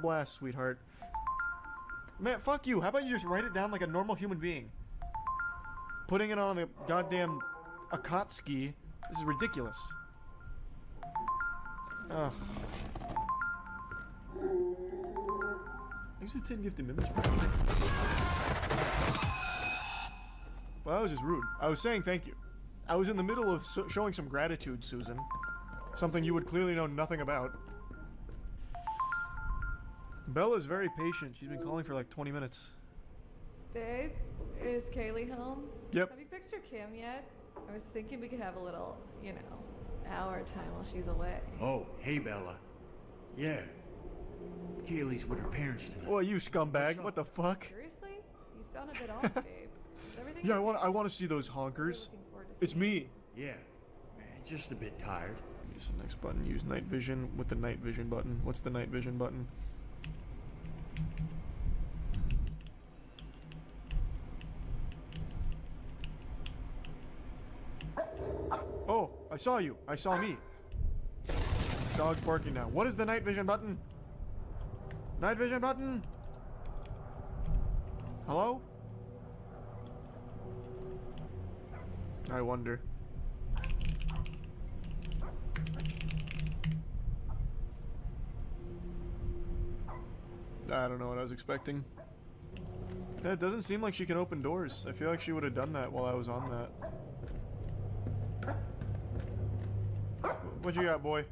blast, sweetheart. Man, fuck you. How about you just write it down like a normal human being? Putting it on the goddamn Akatsuki. This is ridiculous. Ugh. There's a 10 gifted image. Well, that was just rude. I was saying thank you. I was in the middle of showing some gratitude, Susan. Something you would clearly know nothing about. Bella's very patient. She's been calling for like 20 minutes. Babe, is Kaylee home? Yep. Have you fixed her cam yet? I was thinking we could have a little, you know, hour time while she's away. Oh, hey Bella. Yeah. Kaylee's with her parents tonight. Oh, you scumbag. What the fuck? Seriously? You sound a bit off, babe. Is everything Yeah, okay? I want to see those honkers. It's me. Yeah. Man, just a bit tired. Use the next button. Use night vision with the night vision button. What's the night vision button? Oh, I saw you. I saw me. Dog's barking now. What is the night vision button? Night vision button? Hello? I wonder. I don't know what I was expecting. Yeah, it doesn't seem like she can open doors. I feel like she would have done that while I was on that. What you got, boy?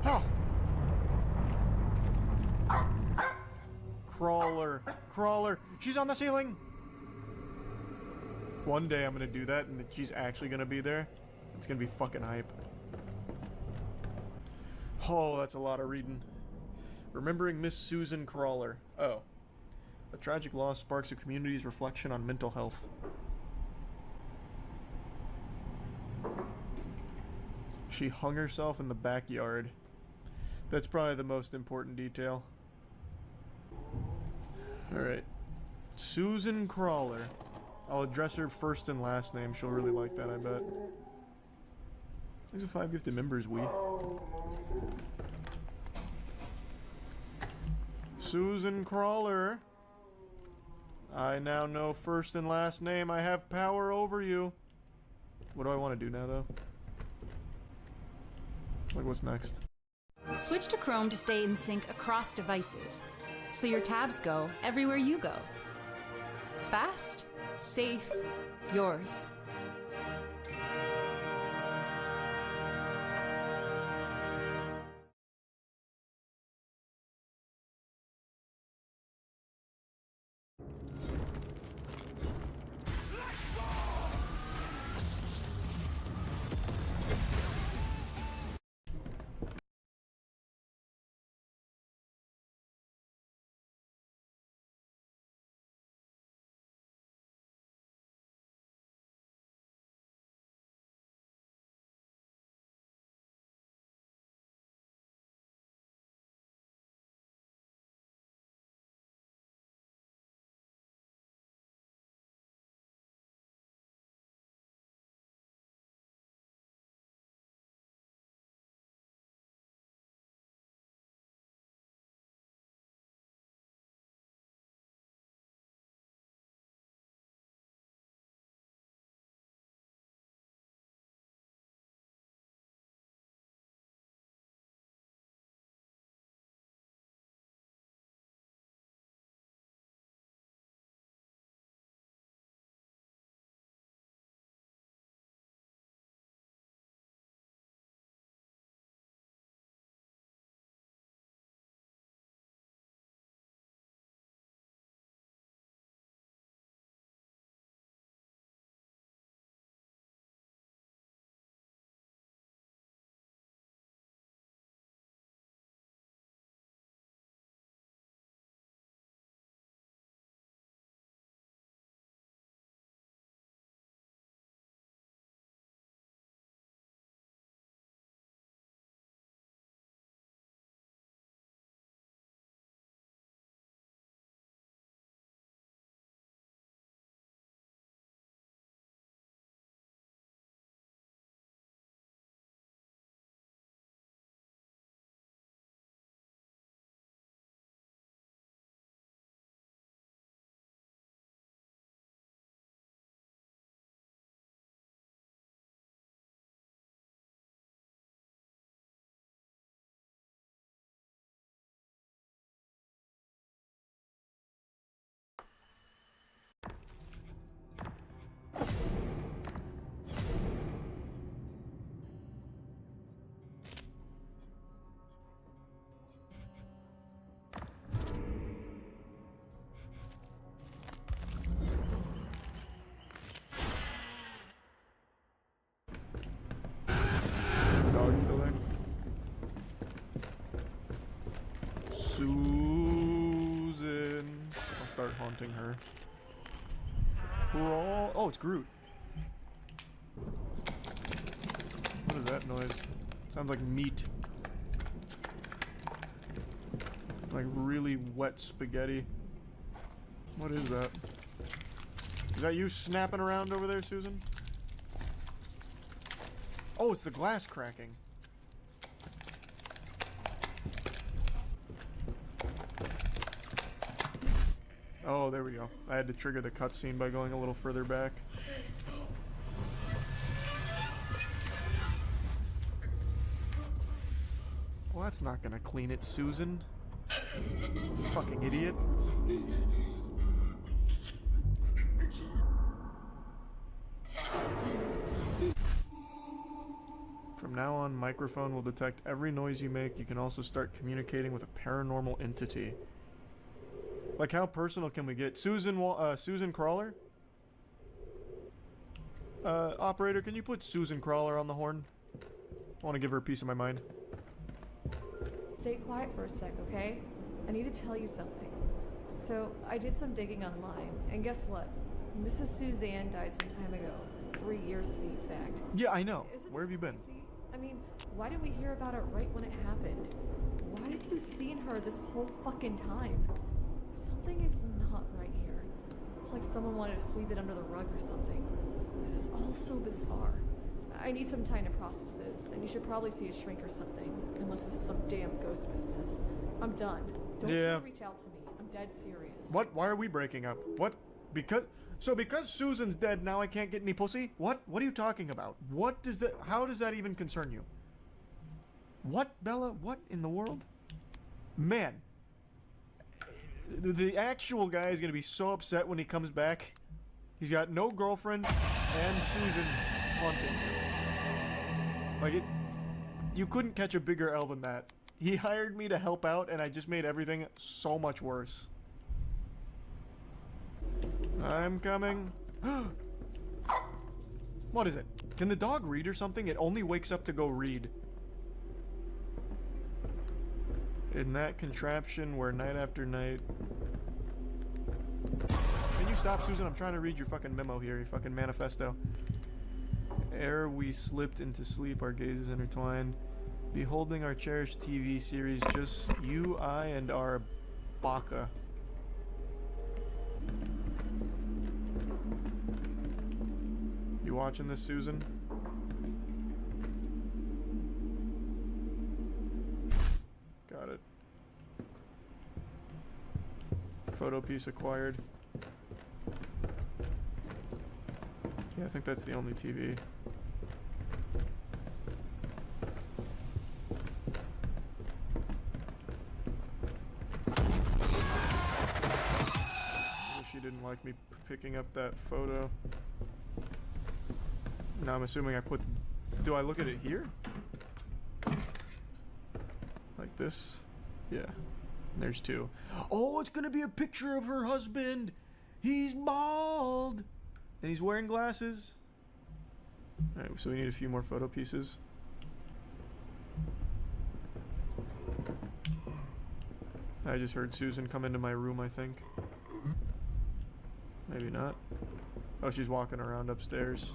Oh. Crawler. Crawler. She's on the ceiling. One day I'm gonna do that and she's actually gonna be there. It's gonna be fucking hype. Oh, that's a lot of reading. Remembering Miss Susan Crawler. Oh. A tragic loss sparks a community's reflection on mental health. She hung herself in the backyard. That's probably the most important detail. Alright. Susan Crawler. I'll address her first and last name. She'll really like that, I bet. These are 5 gifted members, we. Susan Crawler. I now know first and last name. I have power over you. What do I want to do now, though? Like, what's next? Switch to Chrome to stay in sync across devices, so your tabs go everywhere you go. Fast, safe, yours. Still there? Susan. I'll start haunting her. Crawl. Oh, it's Groot. What is that noise? Sounds like meat. Like really wet spaghetti. What is that? Is that you snapping around over there, Susan? Oh, it's the glass cracking. Oh, there we go. I had to trigger the cutscene by going a little further back. Well, that's not gonna clean it, Susan. Fucking idiot. From now on, microphone will detect every noise you make. You can also start communicating with a paranormal entity. Like, how personal can we get? Susan Crawler? Operator, can you put Susan Crawler on the horn? I want to give her a piece of my mind. Stay quiet for a sec, okay? I need to tell you something. So, I did some digging online, and guess what? Mrs. Suzanne died some time ago. 3 years to be exact. Yeah, I know. Isn't Where have this you been? crazy? I mean, why didn't we hear about it right when it happened? Why did we see her this whole fucking time? Something is not right here. It's like someone wanted to sweep it under the rug or something. This is all so bizarre. I need some time to process this, and you should probably see a shrink or something, unless this is some damn ghost business. I'm done. Don't try to reach out to me. I'm dead serious. What? Why are we breaking up? What? Because Susan's dead, now I can't get any pussy? What? What are you talking about? What does that? How does that even concern you? What, Bella? What in the world? Man, the actual guy is gonna be so upset when he comes back. He's got no girlfriend, and Susan's haunting him. Like, you couldn't catch a bigger L than that. He hired me to help out, and I just made everything so much worse. I'm coming. What is it? Can the dog read or something? It only wakes up to go read. In that contraption where night after night... Can you stop, Susan? I'm trying to read your fucking memo here, your fucking manifesto. Ere we slipped into sleep, our gazes intertwined. Beholding our cherished TV series, just you, I, and our baka. You watching this, Susan? Got it. Photo piece acquired. Yeah, I think that's the only TV. She didn't like me picking up that photo. Now I'm assuming I put... Do I look at it here? Like this? Yeah. There's two. Oh, it's gonna be a picture of her husband! He's bald! And he's wearing glasses. Alright, so we need a few more photo pieces. I just heard Susan come into my room, I think. Maybe not. Oh, she's walking around upstairs.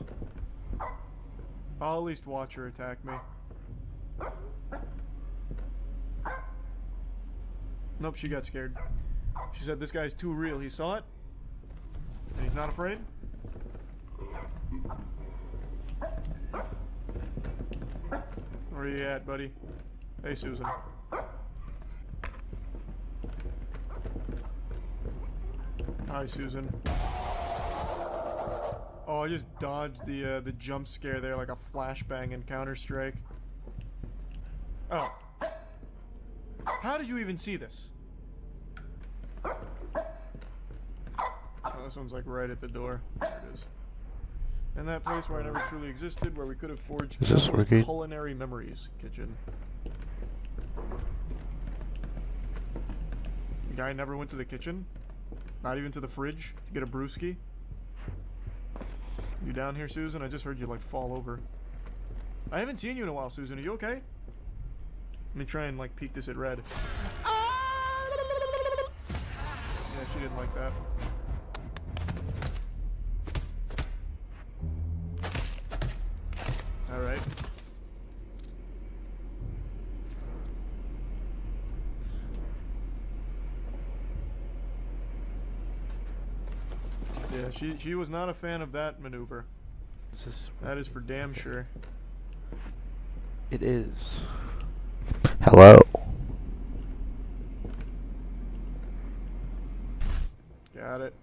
I'll at least watch her attack me. Nope, she got scared. She said this guy's too real. He saw it, and he's not afraid. Where are you at, buddy? Hey, Susan. Hi, Susan. Oh, I just dodged the jump scare there like a flashbang in Counter-Strike. Oh. How did you even see this? Oh, this one's like right at the door. There it is. And that place where I never truly existed, where we could have forged countless culinary memories. Kitchen. The guy never went to the kitchen? Not even to the fridge to get a brewski? You down here, Susan? I just heard you like fall over. I haven't seen you in a while, Susan. Are you okay? Let me try and like peek this at red. Yeah, she didn't like that. Alright. Yeah, she was not a fan of that maneuver. That is for damn sure. It is. Hello. Got it.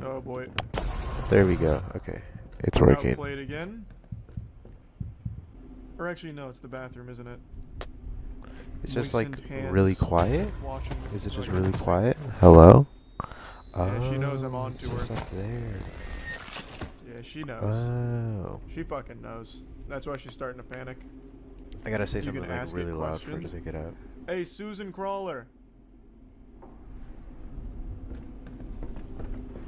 Oh boy. There we go. Okay. It's working. Now play it again. Or actually, no, it's the bathroom, isn't it? It's just like Moistened really hands quiet. Watching Is it just like really this. quiet? Hello? Yeah, she knows I'm on it's to her. just up there. Yeah, she knows. Oh. She fucking knows. That's why she's starting to panic. I gotta say You something can like ask really it loud for her to questions. pick it up. Hey, Susan Crawler.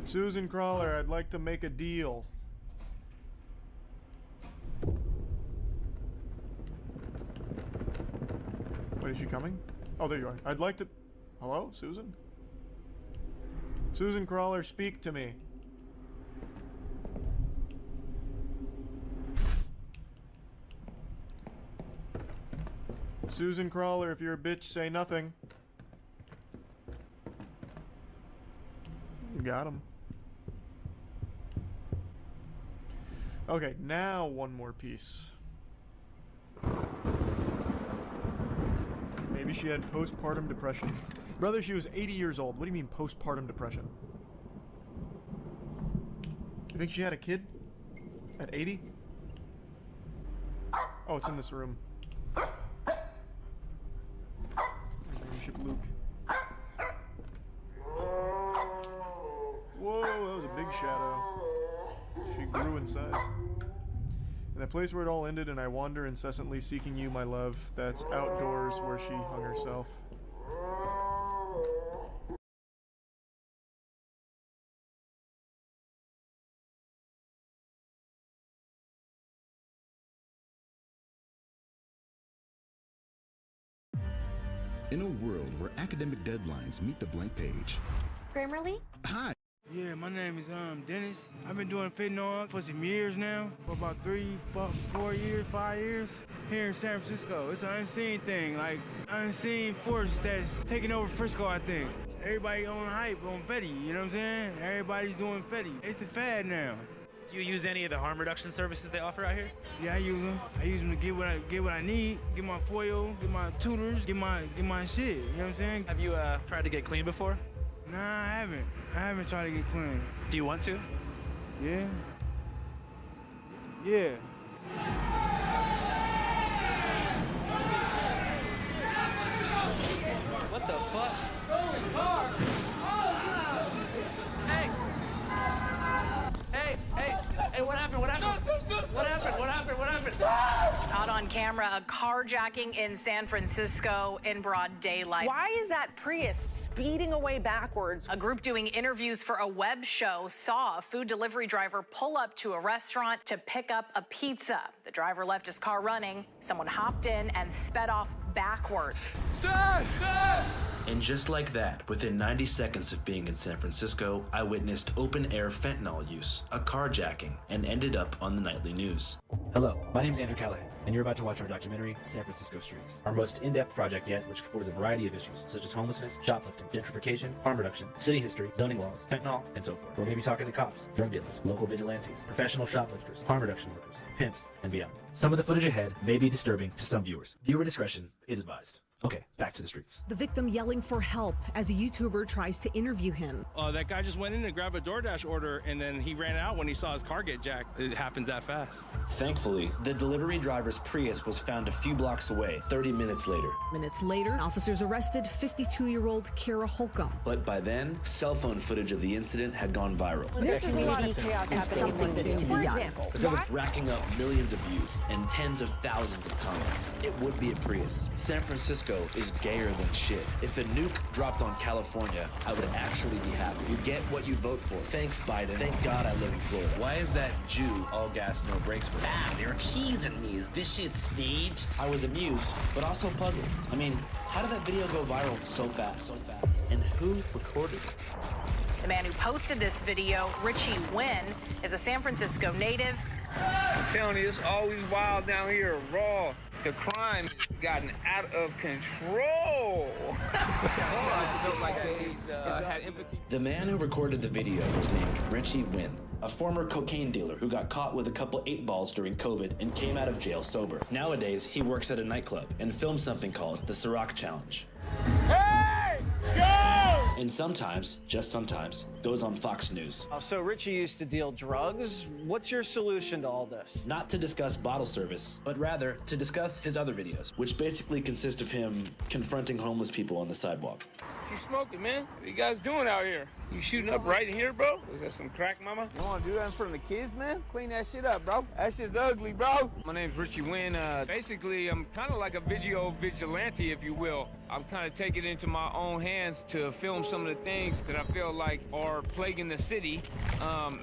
Susan Crawler, I'd like to make a deal. Wait, is she coming? Oh, there you are. I'd like to... Hello, Susan? Susan Crawler, speak to me. Susan Crawler, if you're a bitch, say nothing. Got him. Okay, now one more piece. Maybe she had postpartum depression. Brother, she was 80 years old. What do you mean postpartum depression? You think she had a kid? At 80? Oh, it's in this room. Bishop Luke. Whoa, that was a big shadow. She grew in size. In that place where it all ended and I wander incessantly seeking you, my love, that's outdoors where she hung herself. In a world where academic deadlines meet the blank page. Grammarly? Hi. Yeah, my name is Dennis. I've been doing fentanyl for some years now, for about 4 years, 5 years. Here in San Francisco, it's an unseen thing, like unseen force that's taking over Frisco, I think. Everybody on hype, on Fetty, you know what I'm saying? Everybody's doing Fetty. It's a fad now. Do you use any of the harm reduction services they offer out here? Yeah, I use them. I use them to get what I need, get my foil, get my tutors, get my shit. You know what I'm saying? Have you tried to get clean before? Nah, I haven't. I haven't tried to get clean. Do you want to? Yeah. Yeah. What the fuck? Hey, what happened? What happened? What happened? What happened? What happened? Caught on camera, a carjacking in San Francisco in broad daylight. Why is that Prius speeding away backwards? A group doing interviews for a web show saw a food delivery driver pull up to a restaurant to pick up a pizza. The driver left his car running. Someone hopped in and sped off backwards. Sir! Sir! And just like that, within 90 seconds of being in San Francisco, I witnessed open-air fentanyl use, a carjacking, and ended up on the nightly news. Hello, my name is Andrew Callahan, and you're about to watch our documentary, San Francisco Streets. Our most in-depth project yet, which explores a variety of issues, such as homelessness, shoplifting, gentrification, harm reduction, city history, zoning laws, fentanyl, and so forth. We're going to be talking to cops, drug dealers, local vigilantes, professional shoplifters, harm reduction workers, pimps, and beyond. Some of the footage ahead may be disturbing to some viewers. Viewer discretion is advised. Okay, back to the streets. The victim yelling for help as a YouTuber tries to interview him. That guy just went in and grabbed a DoorDash order, and then he ran out when he saw his car get jacked. It happens that fast. Thankfully, the delivery driver's Prius was found a few blocks away 30 minutes later. Minutes later, officers arrested 52-year-old Kara Holcomb. But by then, cell phone footage of the incident had gone viral. There's a lot of chaos happening. For example, Racking up millions of views and tens of thousands of comments. It would be a Prius. San Francisco is gayer than shit. If a nuke dropped on California, I would actually be happy. You get what you vote for. Thanks, Biden. Thank God I live in Florida. Why is that Jew all gas, no brakes for? They're cheesing me. Is this shit staged? I was amused, but also puzzled. I mean, how did that video go viral so fast? And who recorded it? The man who posted this video, Richie Wynn, is a San Francisco native. I'm telling you, it's always wild down here, raw. The crime has gotten out of control. The man who recorded the video was named Richie Wynn, a former cocaine dealer who got caught with a couple 8-balls during COVID and came out of jail sober. Nowadays, he works at a nightclub and films something called the Ciroc Challenge. Hey, Joe! and sometimes, just sometimes, goes on Fox News. So Richie used to deal drugs. What's your solution to all this? Not to discuss bottle service, but rather to discuss his other videos, which basically consist of him confronting homeless people on the sidewalk. What you smoking, man? What you guys doing out here? You shooting up right here, bro? Is that some crack, mama? You want to do that in front of the kids, man? Clean that shit up, bro. That shit's ugly, bro. My name's Richie Wynn. Basically, I'm kind of like a video vigilante, if you will. I'm kind of taking it into my own hands to film some of the things that I feel like are plaguing the city,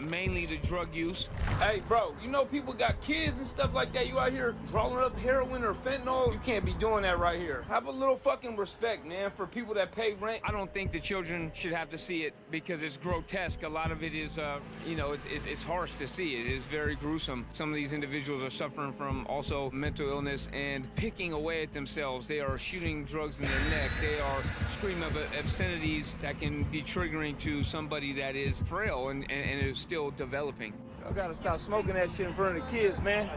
mainly the drug use. Hey, bro, you know people got kids and stuff like that. You out here rolling up heroin or fentanyl? You can't be doing that right here. Have a little fucking respect, man, for people that pay rent. I don't think the children should have to see it because it's grotesque. A lot of it is, it's harsh to see. It is very gruesome. Some of these individuals are suffering from also mental illness and picking away at themselves. They are shooting drugs in their neck. They are screaming about obscenities that can be triggering to somebody that is frail and is still developing. I gotta stop smoking that shit in front of the kids, man.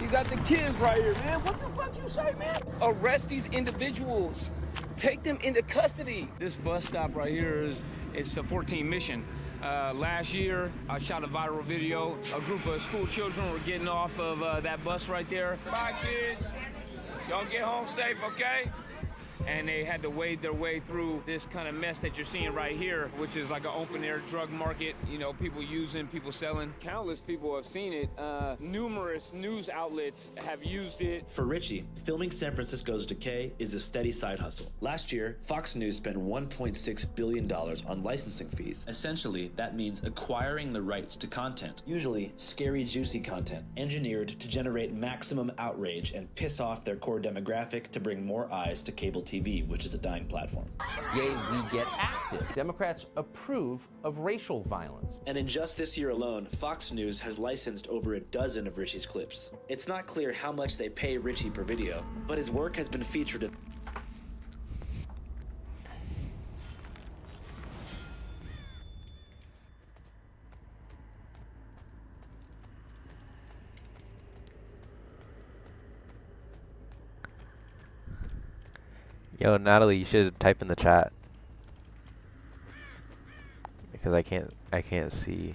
You got the kids right here, man. What the fuck you say, man? Arrest these individuals. Take them into custody. This bus stop right here it's a 14 mission. Last year, I shot a viral video. A group of school children were getting off of that bus right there. Bye, kids. Y'all get home safe, okay? And they had to wade their way through this kind of mess that you're seeing right here, which is like an open-air drug market. You know, people using, people selling. Countless people have seen it. Numerous news outlets have used it. For Richie, filming San Francisco's decay is a steady side hustle. Last year, Fox News spent $1.6 billion on licensing fees. Essentially, that means acquiring the rights to content, usually scary, juicy content, engineered to generate maximum outrage and piss off their core demographic to bring more eyes to cable TV, which is a dying platform. Yay, we get active. Democrats approve of racial violence. And in just this year alone, Fox News has licensed over a dozen of Richie's clips. It's not clear how much they pay Richie per video, but his work has been featured in Yo, Natalie, you should type in the chat because I can't see.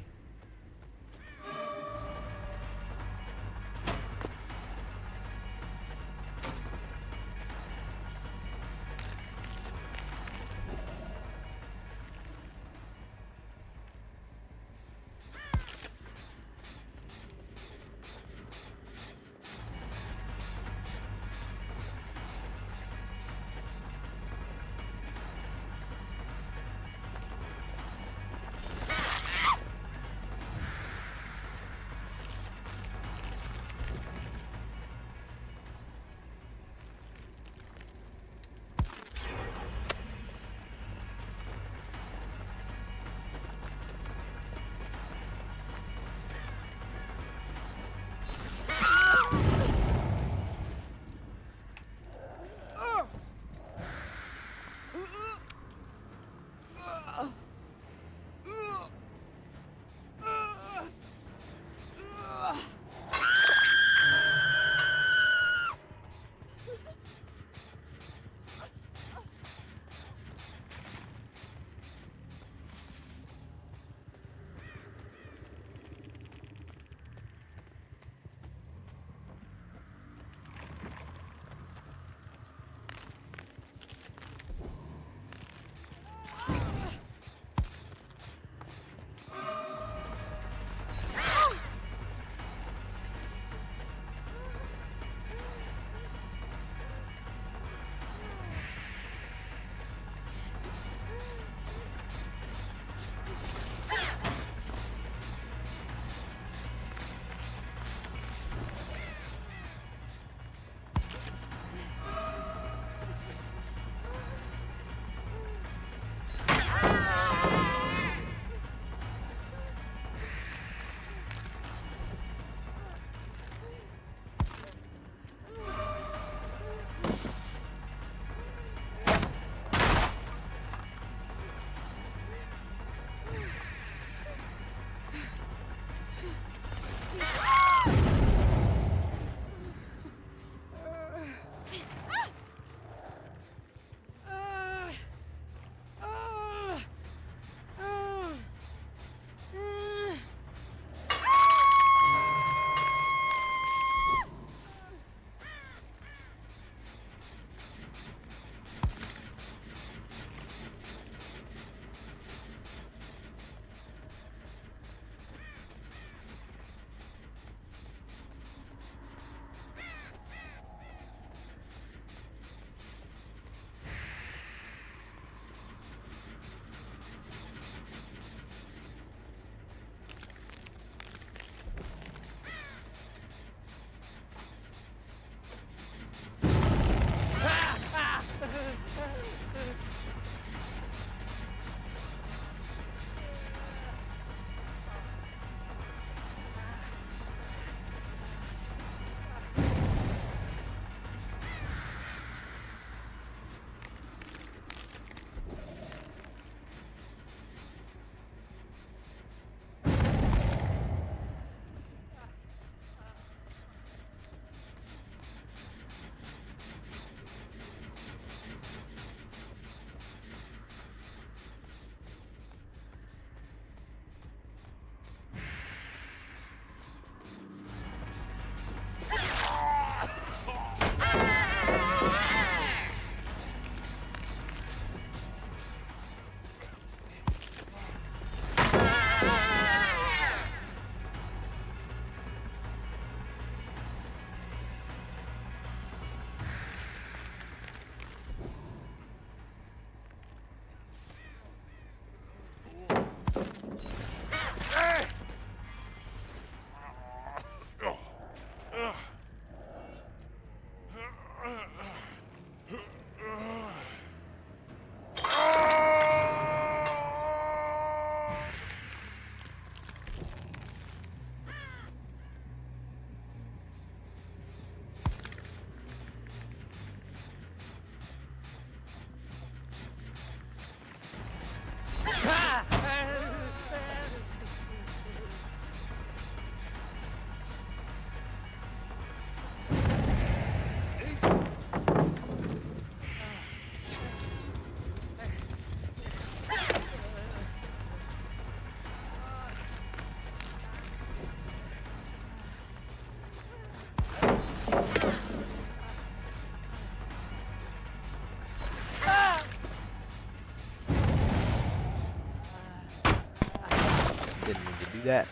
Didn't need to do that.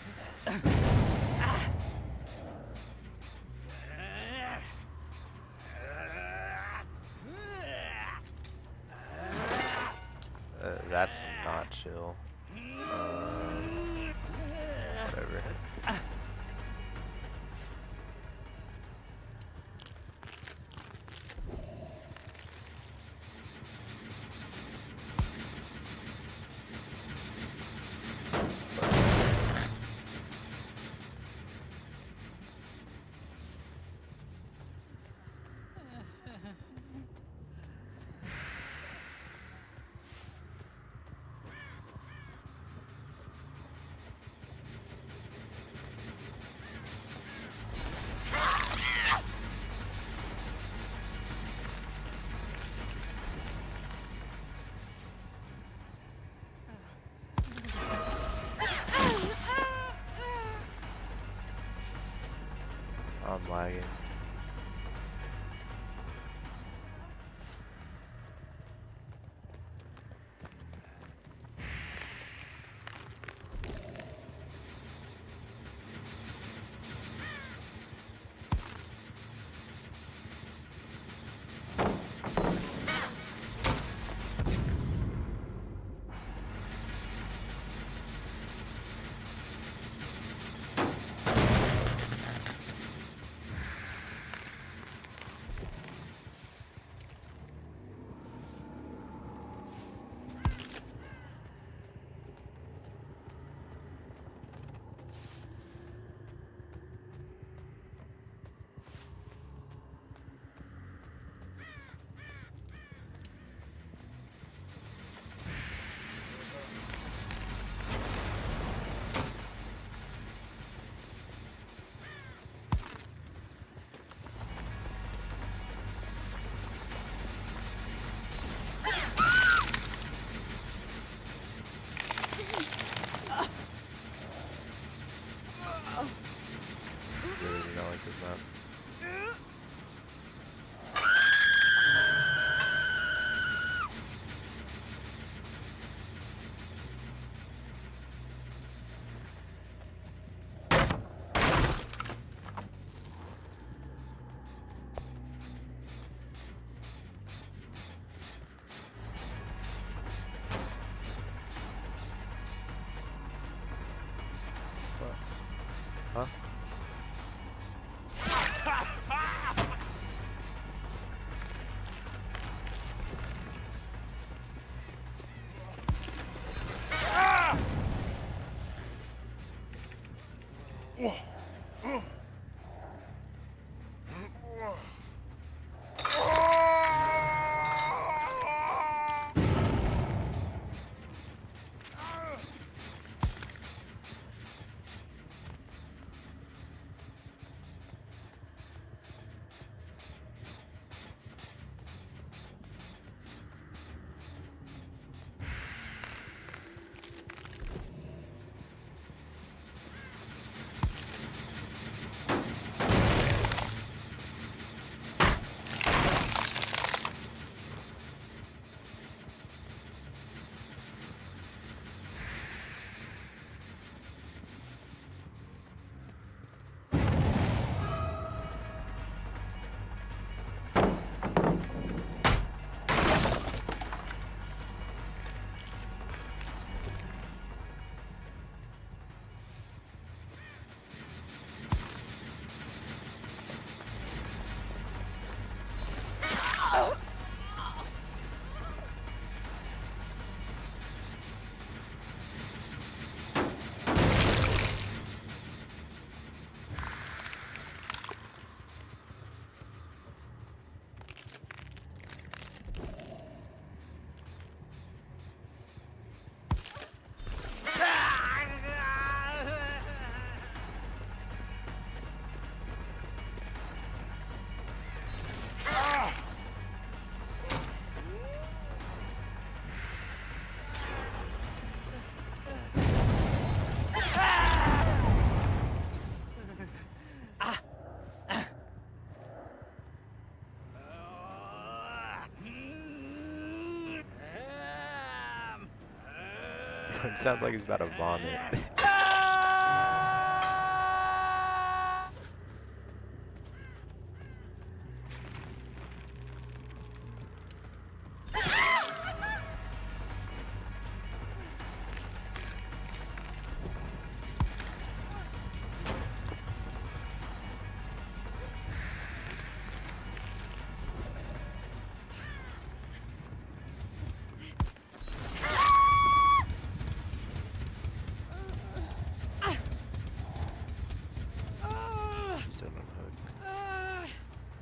That's not chill. Whatever. I'm lagging. Really do not like this map. Huh? Sounds like he's about to vomit.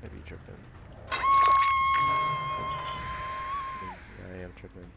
Maybe tripping. I am tripping.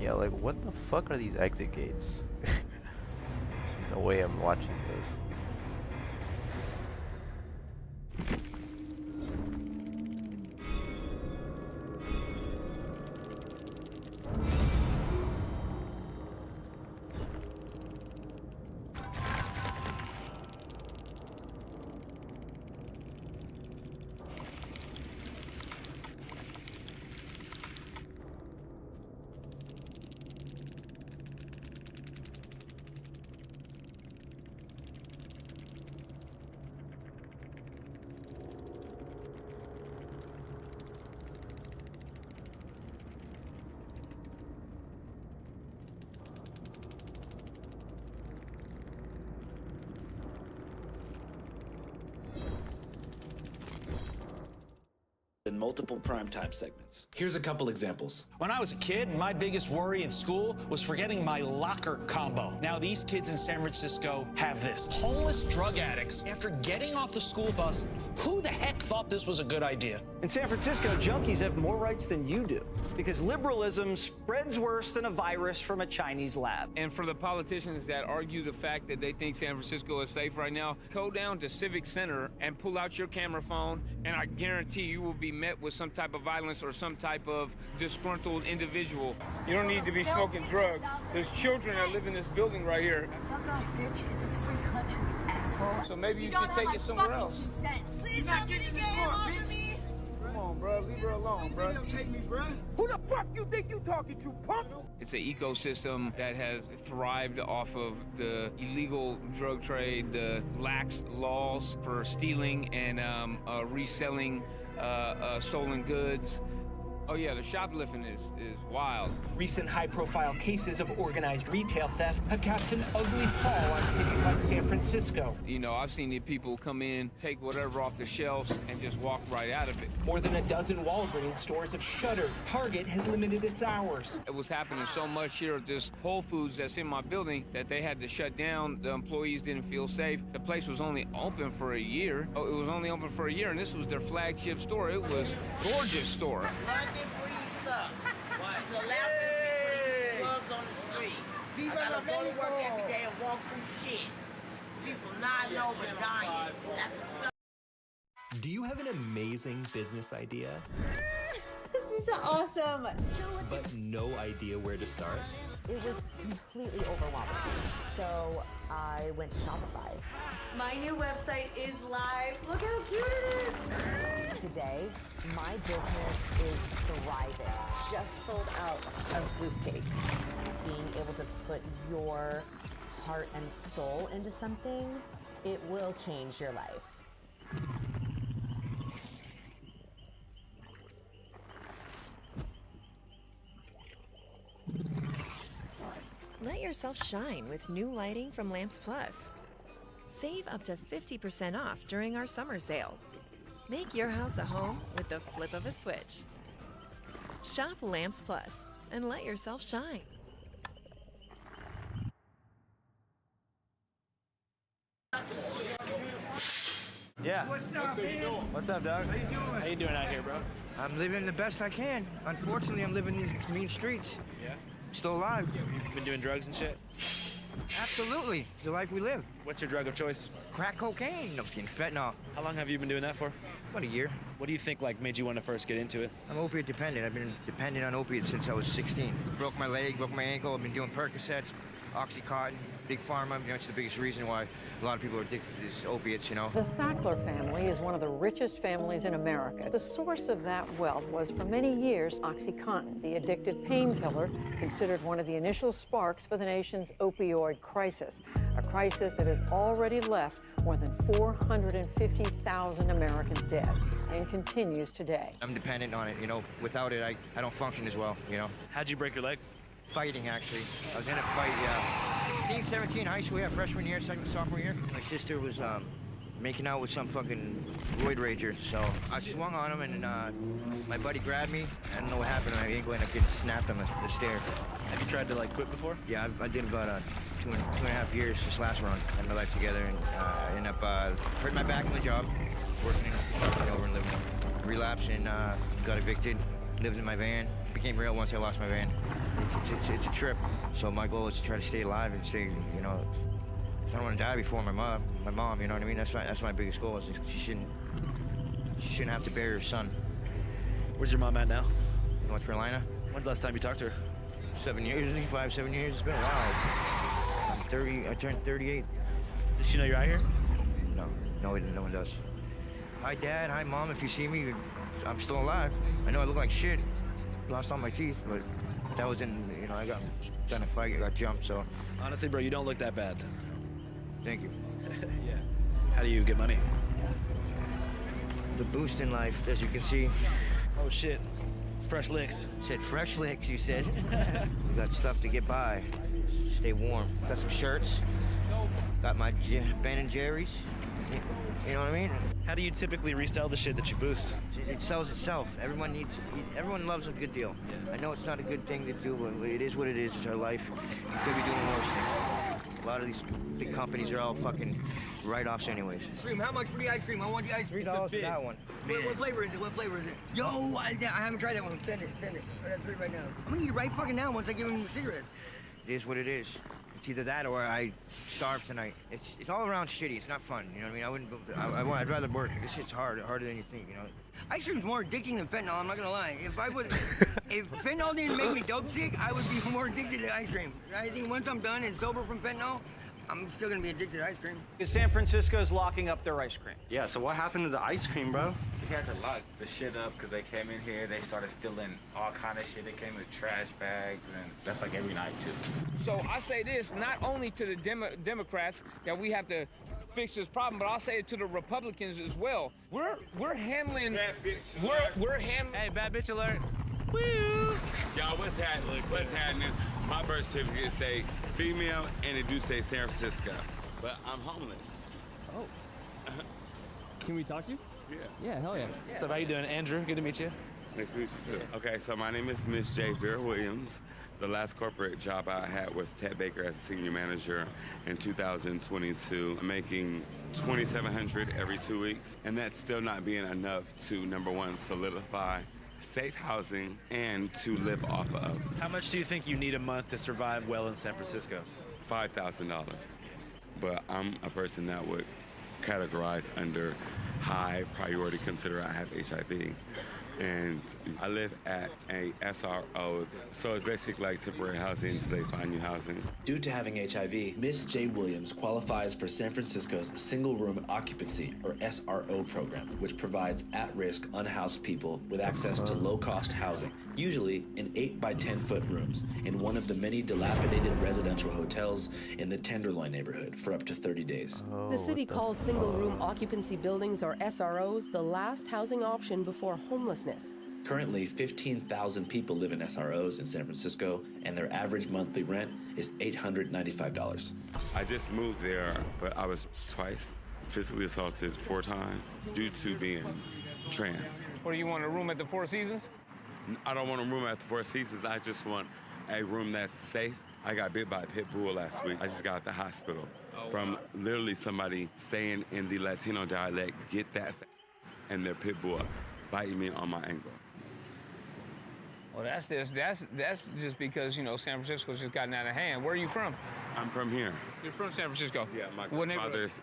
Yeah, like what the fuck are these exit gates? No way I'm watching this. In multiple primetime segments. Here's a couple examples. When I was a kid, my biggest worry in school was forgetting my locker combo. Now these kids in San Francisco have this. Homeless drug addicts, after getting off the school bus, who the heck thought this was a good idea? In San Francisco, junkies have more rights than you do because liberalism spreads worse than a virus from a Chinese lab. And for the politicians that argue the fact that they think San Francisco is safe right now, go down to Civic Center and pull out your camera phone, and I guarantee you will be met with some type of violence or some type of disgruntled individual. You don't need to be smoking drugs. There's children that live in this building right here. Fuck off, bitch. It's a free country, asshole. So maybe you should take it somewhere else. Please stop getting the game off of me. Come on, bro. Leave her alone, bro. Take me, bro. Who the fuck you think you talking to, punk? It's an ecosystem that has thrived off of the illegal drug trade, the lax laws for stealing and reselling stolen goods. Oh yeah, the shoplifting is wild. Recent high-profile cases of organized retail theft have cast an ugly pall on cities like San Francisco. You know, I've seen the people come in, take whatever off the shelves, and just walk right out of it. More than a dozen Walgreens stores have shuttered. Target has limited its hours. It was happening so much here at this Whole Foods that's in my building that they had to shut down. The employees didn't feel safe. The place was only open for a year. Oh, it was only open for a year, and this was their flagship store. It was a gorgeous store. She's allowed to do drugs on the street. I gotta go to work every day and walk through shit. People nodding over, dying. That's what's. Do you have an amazing business idea, This is awesome. but no idea where to start? It was completely overwhelming. So I went to Shopify. My new website is live. Look how cute it is. Today, my business is thriving. Just sold out of fruitcakes. Being able to put your heart and soul into something, it will change your life. Let yourself shine with new lighting from Lamps Plus. Save up to 50% off during our summer sale. Make your house a home with the flip of a switch. Shop Lamps Plus and let yourself shine. Yeah. What's up, man? What's up, dog? How you doing? How you doing out here, bro? I'm living the best I can. Unfortunately, I'm living these mean streets. Yeah? Still alive. You been doing drugs and shit? Absolutely. It's the life we live. What's your drug of choice? Crack cocaine. No, I'm kidding. Fentanyl. How long have you been doing that for? About a year. What do you think made you want to first get into it? I'm opiate dependent. I've been dependent on opiates since I was 16. Broke my leg, broke my ankle. I've been doing Percocets, Oxycontin, Big Pharma. You know, it's the biggest reason why a lot of people are addicted to these opiates, you know. The Sackler family is one of the richest families in America. The source of that wealth was, for many years, OxyContin, the addictive painkiller considered one of the initial sparks for the nation's opioid crisis, a crisis that has already left more than 450,000 Americans dead and continues today. I'm dependent on it, you know. Without it, I don't function as well, you know. How'd you break your leg? Fighting, actually. I was in a fight, yeah. 16, 17, high school, yeah, freshman year, sophomore year. My sister was making out with some fucking roid rager, so I swung on him, and my buddy grabbed me. I don't know what happened. My ankle ended up getting snapped on the stair. Have you tried to quit before? Yeah, I did about two and a half years this last run. Had my life together, and ended up hurting my back on the job, working over and living. Relapsed and got evicted. lived in my van. It became real once I lost my van. It's a trip. So my goal is to try to stay alive and stay, you know, I don't want to die before my mom, you know what I mean? That's my biggest goal. Is she shouldn't have to bury her son. Where's your mom at now? North Carolina. When's the last time you talked to her? 7 years, 5, 7 years. It's been a while. I'm 30. I turned 38. Does she know you're out here? No, no one does. Hi, Dad. Hi, Mom. If you see me, I'm still alive. I know I look like shit. Lost all my teeth, but that was in, you know, I got done a fight. I got jumped, so. Honestly, bro, you don't look that bad. Thank you. Yeah. How do you get money? The boost in life, as you can see. Oh, shit. Fresh licks. Said fresh licks, you said. We got stuff to get by. Stay warm. Got some shirts. Got my Ben & Jerry's. You know what I mean? How do you typically resell the shit that you boost? It sells itself. Everyone loves a good deal. Yeah. I know it's not a good thing to do, but it is what it is. It's our life. You could be doing worse things. A lot of these big companies are all fucking write-offs anyways. Scream, how much for the ice cream? I want the ice cream. $3 for that one. What flavor is it? What flavor is it? Yo, I haven't tried that one. Send it. I got 3 right now. I'm gonna eat it right fucking now once I give him the cigarettes. It is what it is. It's either that or I starve tonight. It's all around shitty. It's not fun. You know what I mean? I'd rather work. This shit's harder than you think. You know. Ice cream's more addicting than fentanyl. I'm not gonna lie. If fentanyl didn't make me dope sick, I would be more addicted to ice cream. I think once I'm done and sober from fentanyl, I'm still gonna be addicted to ice cream. San Francisco's locking up their ice cream. Yeah, so what happened to the ice cream, bro? We had to lock the shit up because they came in here, they started stealing all kind of shit. They came with trash bags, and that's like every night, too. So I say this, not only to the Democrats that we have to fix this problem, but I'll say it to the Republicans as well. We're handling... We're handling... Hey, bad bitch alert. Woo! Y'all, what's happening? My birth certificate say female, and it do say San Francisco, but I'm homeless. Oh. Can we talk to you? Yeah. Yeah, hell yeah. So how you doing, Andrew? Good to meet you. Nice to meet you too. Okay, so my name is Miss J. Vera Williams. The last corporate job I had was Ted Baker as a senior manager in 2022, making $2,700 every 2 weeks, and that's still not being enough to, number one, solidify safe housing and to live off of. How much do you think you need a month to survive well in San Francisco? $5,000. But I'm a person that would categorize under high priority, consider I have HIV. And I live at a SRO, so it's basically like temporary housing until they find new housing. Due to having HIV, Miss J. Williams qualifies for San Francisco's Single Room Occupancy, or SRO program, which provides at-risk, unhoused people with access to low-cost housing, usually in 8 by 10-foot rooms, in one of the many dilapidated residential hotels in the Tenderloin neighborhood for up to 30 days. The city calls single room occupancy buildings, or SROs, the last housing option before homelessness. Currently, 15,000 people live in SROs in San Francisco, and their average monthly rent is $895. I just moved there, but I was twice physically assaulted 4 times due to being trans. What do you want, a room at the Four Seasons? I don't want a room at the Four Seasons. I just want a room that's safe. I got bit by a pit bull last week. I just got out the hospital from literally somebody saying in the Latino dialect, "Get that," and their pit bull biting me on my ankle. Well, that's just because, you know, San Francisco's just gotten out of hand. Where are you from? I'm from here. You're from San Francisco? Yeah, my grandfather's.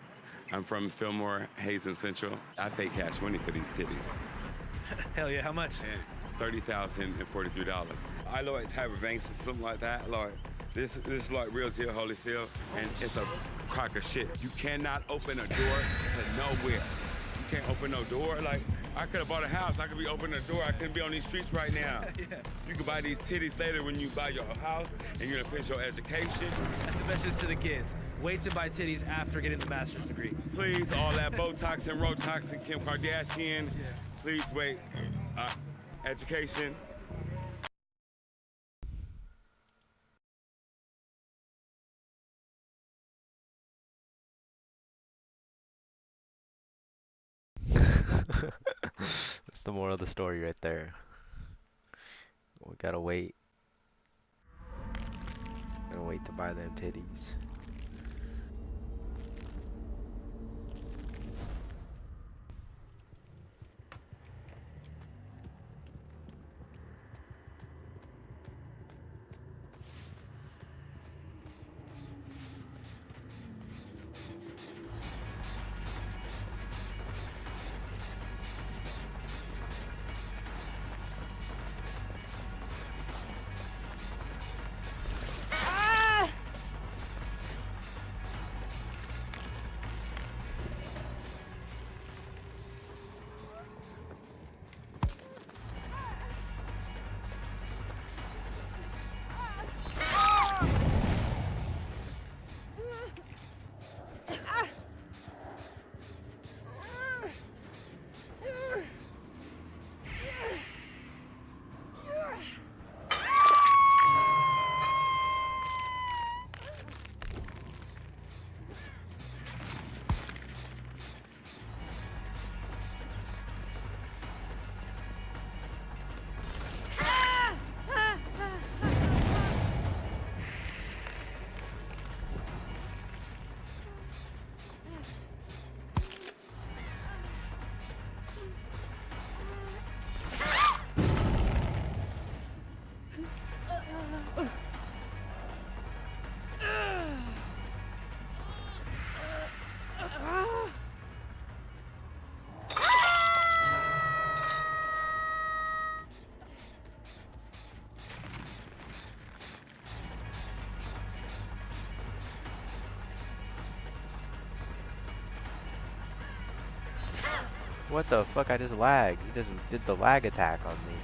I'm from Fillmore, Hazen Central. I pay cash money for these titties. Hell yeah, how much? $30,043. I like Tyra Banks or something like that. Like this is like real deal Holyfield, and it's a crock of shit. You cannot open a door to nowhere. You can't open no door. Like, I could have bought a house. I could be opening a door. I couldn't be on these streets right now. Yeah. You could buy these titties later when you buy your house and you're gonna finish your education. That's the message to the kids. Wait to buy titties after getting the master's degree. Please, all that Botox and Rotox and Kim Kardashian, please wait. Education. That's the moral of the story right there. We gotta wait. Gotta wait to buy them titties. What the fuck? I just lagged. He just did the lag attack on me.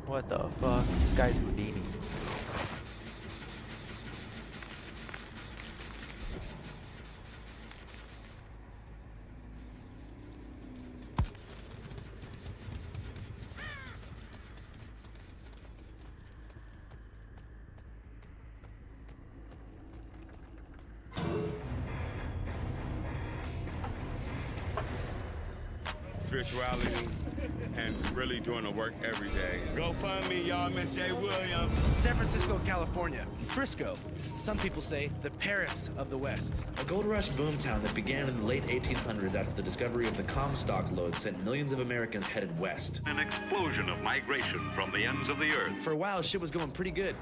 What the fuck? This guy's Houdini. Spirituality and really doing the work every day. Go fund me, y'all, Miss J. Williams. San Francisco, California. Frisco. Some people say the Paris of the West. A gold rush boomtown that began in the late 1800s after the discovery of the Comstock lode sent millions of Americans headed west. An explosion of migration from the ends of the earth. For a while, shit was going pretty good.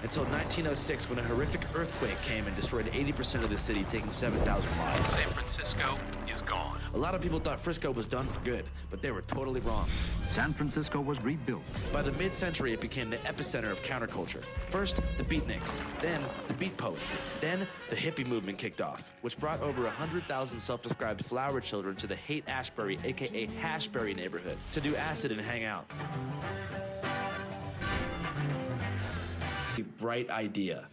Until 1906, when a horrific earthquake came and destroyed 80% of the city, taking 7,000 lives. San Francisco is gone. A lot of people thought Frisco was done for good, but they were totally wrong. San Francisco was rebuilt. By the mid-century, it became the epicenter of counterculture. First, the beatniks, then the beat poets, then the hippie movement kicked off, which brought over 100,000 self-described flower children to the Haight-Ashbury, aka Hashbury neighborhood, to do acid and hang out. A bright idea.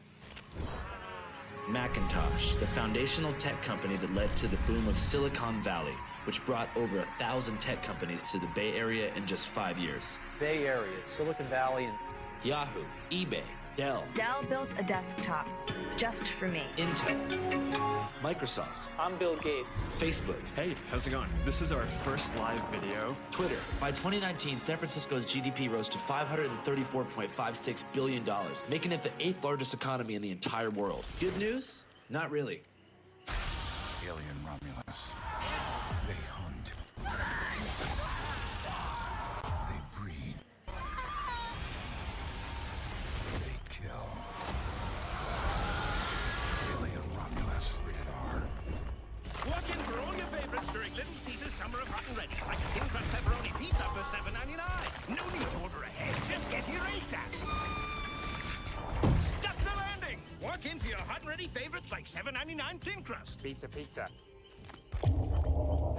Macintosh, the foundational tech company that led to the boom of Silicon Valley, which brought over 1,000 tech companies to the Bay Area in just 5 years. Bay Area, Silicon Valley, and Yahoo, eBay, Dell. Dell built a desktop just for me. Intel, Microsoft. I'm Bill Gates. Facebook. Hey, how's it going? This is our first live video. Twitter. By 2019, San Francisco's GDP rose to $534.56 billion, making it the 8th largest economy in the entire world. Good news? Not really. Alien Romulus. They hunt. They breed. They kill. Alien Romulus. Rated R. Walk in for all your favorites during Little Caesar's Summer of Hot and Ready, like a thin crust pepperoni pizza for $7.99. No need to order ahead, just get here ASAP. Stuck the landing! Walk in for your hot and ready favorites like $7.99 thin crust. Pizza.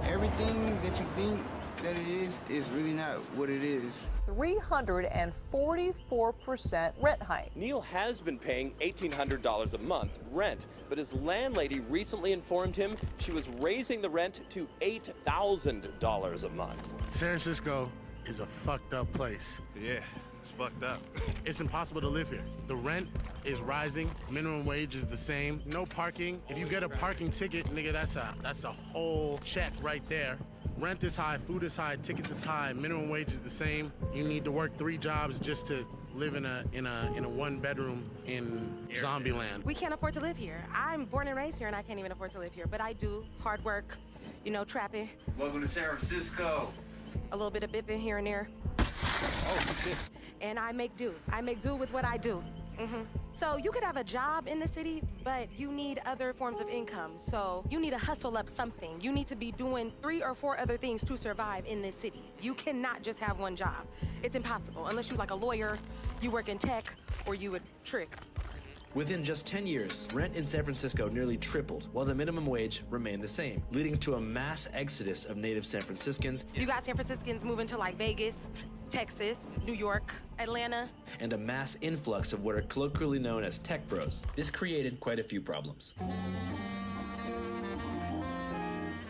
Everything that you think that it is really not what it is. 344% rent hike. Neil has been paying $1,800 a month rent, but his landlady recently informed him she was raising the rent to $8,000 a month. San Francisco is a fucked up place. Yeah, it's fucked up. It's impossible to live here. The rent is rising. Minimum wage is the same. No parking. If you get a parking ticket, nigga, that's a whole check right there. Rent is high, food is high, tickets is high, minimum wage is the same. You need to work 3 jobs just to live in a 1-bedroom in Zombieland. We can't afford to live here. I'm born and raised here, and I can't even afford to live here. But I do hard work, trapping. Welcome to San Francisco. A little bit of bipping here and there. Oh, shit. And I make do. I make do with what I do. So you could have a job in the city, but you need other forms of income. So you need to hustle up something. You need to be doing 3 or 4 other things to survive in this city. You cannot just have one job. It's impossible unless you're like a lawyer, you work in tech, or you would trick. Within just 10 years, rent in San Francisco nearly tripled, while the minimum wage remained the same, leading to a mass exodus of native San Franciscans. You got San Franciscans moving to like Vegas, Texas, New York, Atlanta. And a mass influx of what are colloquially known as tech bros. This created quite a few problems.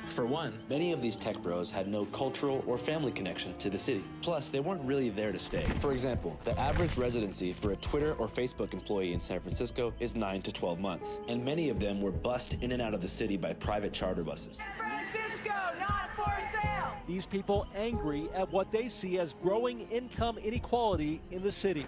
For one, many of these tech bros had no cultural or family connection to the city. Plus, they weren't really there to stay. For example, the average residency for a Twitter or Facebook employee in San Francisco is 9 to 12 months, and many of them were bussed in and out of the city by private charter buses. San Francisco, not for sale! These people angry at what they see as growing income inequality in the city.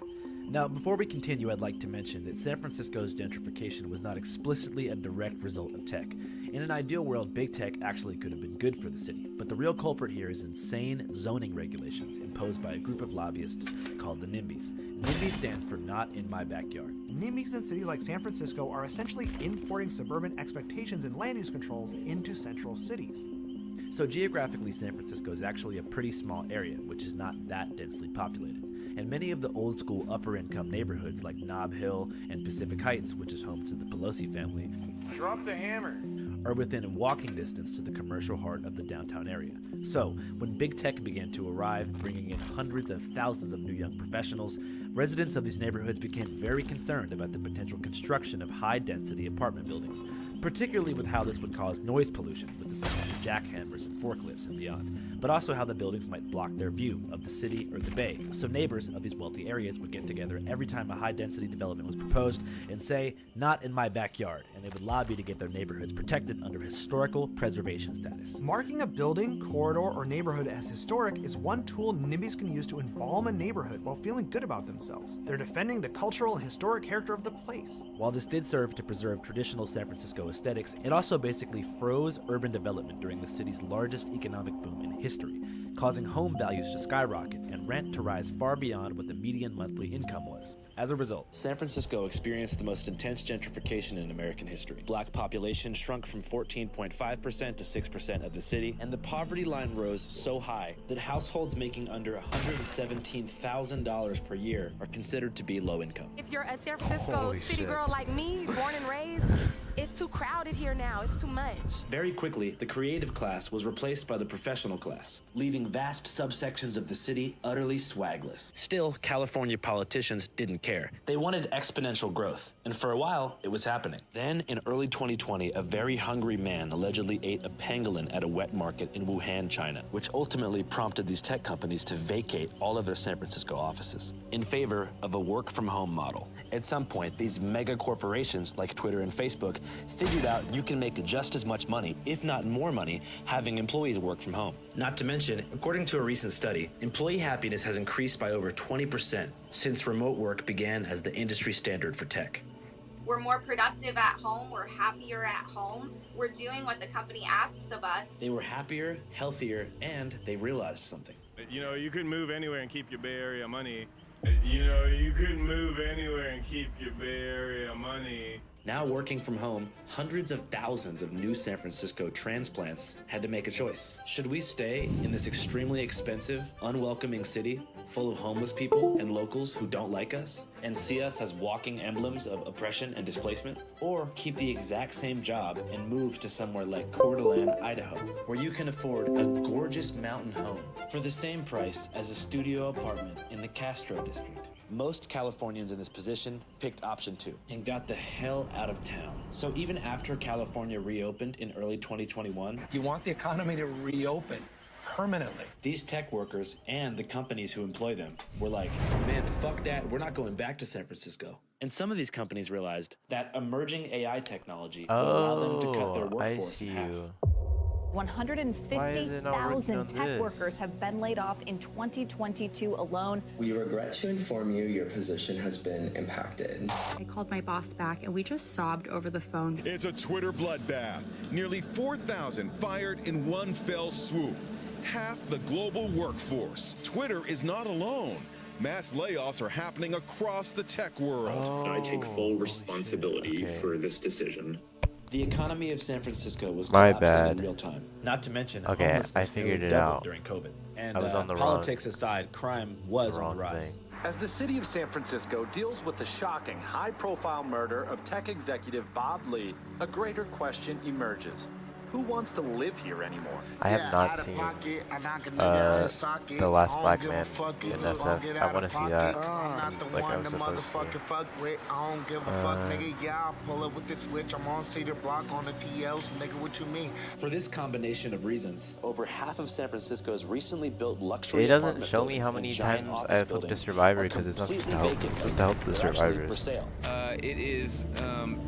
Now, before we continue, I'd like to mention that San Francisco's gentrification was not explicitly a direct result of tech. In an ideal world, big tech actually could have been good for the city, but the real culprit here is insane zoning regulations imposed by a group of lobbyists called the NIMBYs. NIMBY stands for Not in My Backyard. NIMBYs in cities like San Francisco are essentially importing suburban expectations and land use controls into central cities. So geographically, San Francisco is actually a pretty small area, which is not that densely populated. And many of the old school upper income neighborhoods like Nob Hill and Pacific Heights, which is home to the Pelosi family, Drop the hammer. are within walking distance to the commercial heart of the downtown area. So, when big tech began to arrive, bringing in hundreds of thousands of new young professionals, residents of these neighborhoods became very concerned about the potential construction of high-density apartment buildings, particularly with how this would cause noise pollution with the sounds of jackhammers and forklifts and beyond, but also how the buildings might block their view of the city or the bay. So neighbors of these wealthy areas would get together every time a high-density development was proposed and say, "Not in my backyard," and they would lobby to get their neighborhoods protected under historical preservation status. Marking a building, corridor, or neighborhood as historic is one tool NIMBYs can use to embalm a neighborhood while feeling good about themselves. They're defending the cultural and historic character of the place. While this did serve to preserve traditional San Francisco aesthetics, it also basically froze urban development during the city's largest economic boom in history, causing home values to skyrocket and rent to rise far beyond what the median monthly income was. As a result, San Francisco experienced the most intense gentrification in American history. Black population shrunk from 14.5% to 6% of the city, and the poverty line rose so high that households making under $117,000 per year are considered to be low income. If you're a San Francisco city girl like me, born and raised, it's too crowded here now. It's too much. Very quickly, the creative class was replaced by the professional class, leaving vast subsections of the city utterly swagless. Still, California politicians didn't care. They wanted exponential growth, and for a while, it was happening. Then, in early 2020, a very hungry man allegedly ate a pangolin at a wet market in Wuhan, China, which ultimately prompted these tech companies to vacate all of their San Francisco offices in favor of a work-from-home model. At some point, these mega corporations like Twitter and Facebook figured out you can make just as much money, if not more money, having employees work from home. Not to mention, according to a recent study, employee happiness has increased by over 20% since remote work began as the industry standard for tech. We're more productive at home, we're happier at home, we're doing what the company asks of us. They were happier, healthier, and they realized something. You know, you couldn't move anywhere and keep your Bay Area money. You know, you couldn't move anywhere and keep your Bay Area money. Now working from home, hundreds of thousands of new San Francisco transplants had to make a choice. Should we stay in this extremely expensive, unwelcoming city full of homeless people and locals who don't like us and see us as walking emblems of oppression and displacement? Or keep the exact same job and move to somewhere like Coeur d'Alene, Idaho, where you can afford a gorgeous mountain home for the same price as a studio apartment in the Castro district? Most Californians in this position picked option 2 and got the hell out of town. So even after California reopened in early 2021, You want the economy to reopen permanently. these tech workers and the companies who employ them were like, man, fuck that, we're not going back to San Francisco. And some of these companies realized that emerging AI technology will allow them to cut their workforce in half. 150,000 tech workers have been laid off in 2022 alone. We regret to inform you your position has been impacted. I called my boss back and we just sobbed over the phone. It's a Twitter bloodbath. Nearly 4,000 fired in one fell swoop. Half the global workforce. Twitter is not alone. Mass layoffs are happening across the tech world. I take full responsibility for this decision. The economy of San Francisco was My collapsing bad. in real time. Not to mention, Okay, homelessness I figured nearly it doubled out. during COVID. And I was on the politics aside, crime was on the rise. As the city of San Francisco deals with the shocking, high-profile murder of tech executive Bob Lee, a greater question emerges. Who wants to live here anymore? I have not seen The Last Black Man in SF. I want to see that. Like I was supposed to. Fuck with. I don't give a fuck, nigga. Yeah, I'll pull up with the switch. I'm on Cedar Block on the TLs, nigga. What you mean? For this combination of reasons, over half of San Francisco's recently built luxury It doesn't apartment show me buildings how and many giant times office I have hooked a buildings survivor are because it's not supposed to completely help. vacant It's supposed to help the but actually for survivors. sale. It is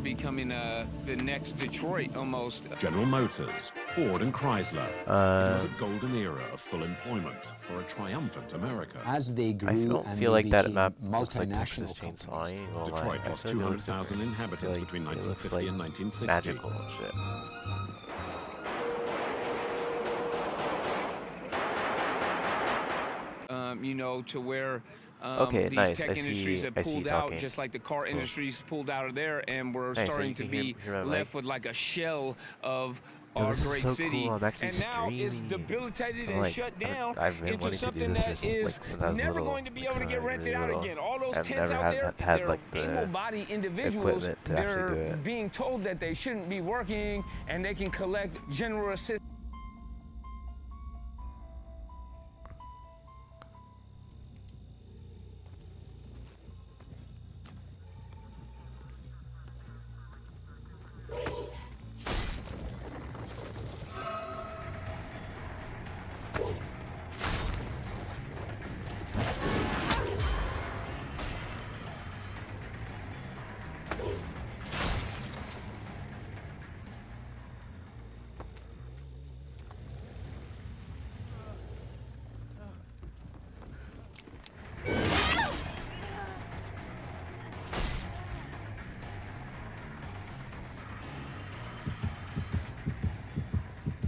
becoming the next Detroit almost. General Motors, Ford and Chrysler. It was a golden era of full employment for a triumphant America. As they grew I don't and feel they like that became map looks like Texas multinational Chainsaw. companies. I ain't gonna lie. Detroit I lost feel like it looks 200,000 different. inhabitants I feel between like it looks 1950 like and 1960. magical and shit. You know, to where Okay, these nice. tech I industries see. have I see you pulled out, talking. just like the car industries pulled out of there, and we're Nice, so starting you to can be hear my left mic? with like a shell of Yo, our this is great so city. cool. I'm actually And now it's streaming. debilitated I'm and like, shut down I've been into wanting to do something this that for, like, is since I was never little, going to be like, able to since get I was rented really out little. again. All those I've tents never out there, had they're like the able-bodied individuals. equipment to actually do They're it. being told that they shouldn't be working, and they can collect general assistance.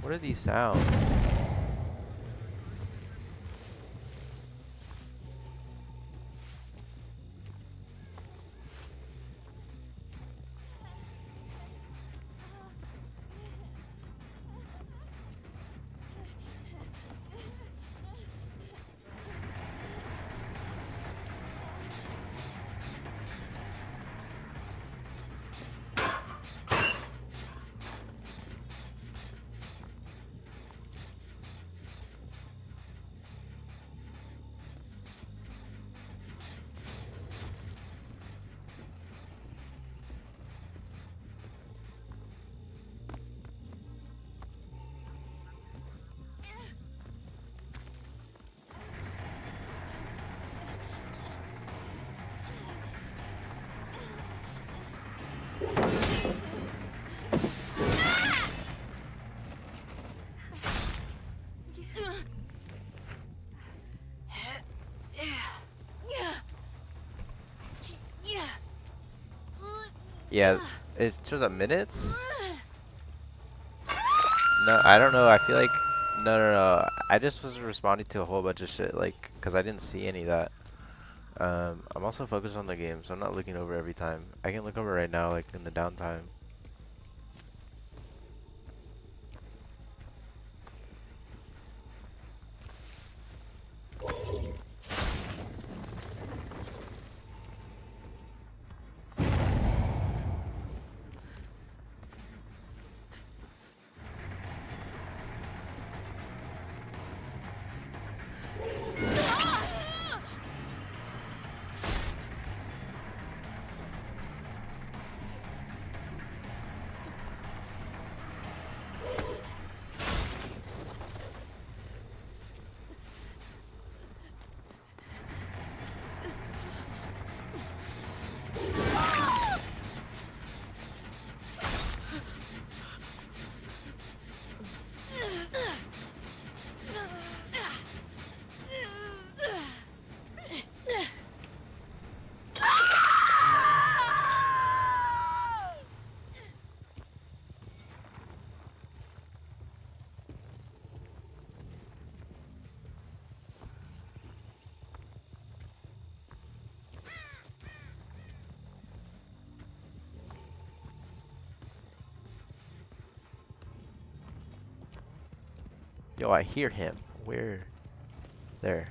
What are these sounds? Yeah, it shows up minutes? No, I don't know. I feel like no. I just was responding to a whole bunch of shit, like, cause I didn't see any of that. I'm also focused on the game, so I'm not looking over every time. I can look over right now, like in the downtime. Yo, I hear him. Where? There.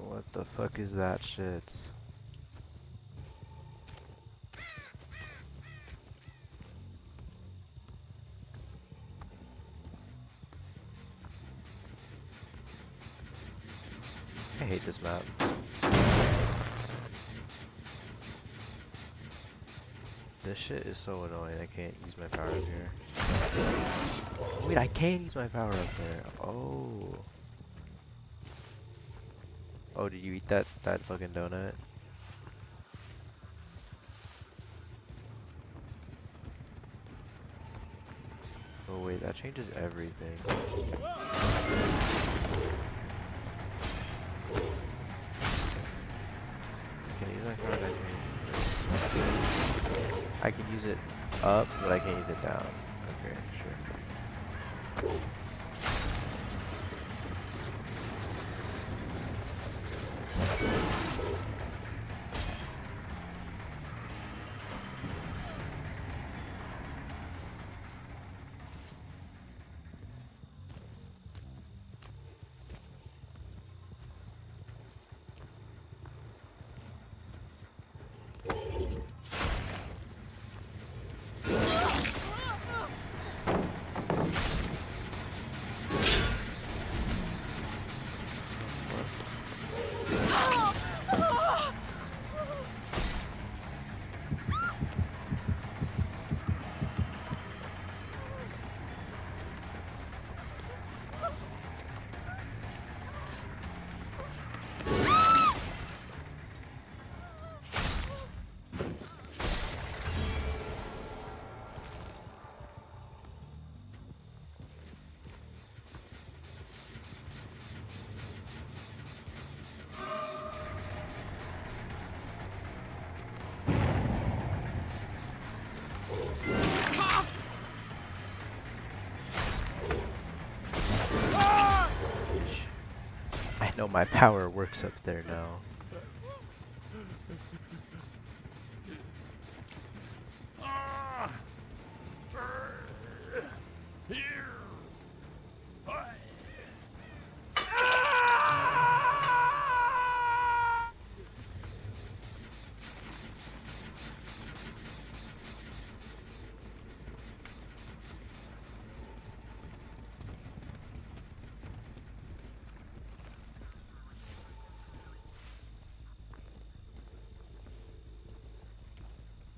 What the fuck is that shit? I hate this map. This shit is so annoying. I can't use my power up here. Wait, I can use my power up there. Oh. Oh, did you eat that fucking donut? that changes everything. Can I use that card? I can use it up, but I can't use it down. Okay, sure. I know my power works up there now.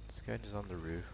This guy is on the roof.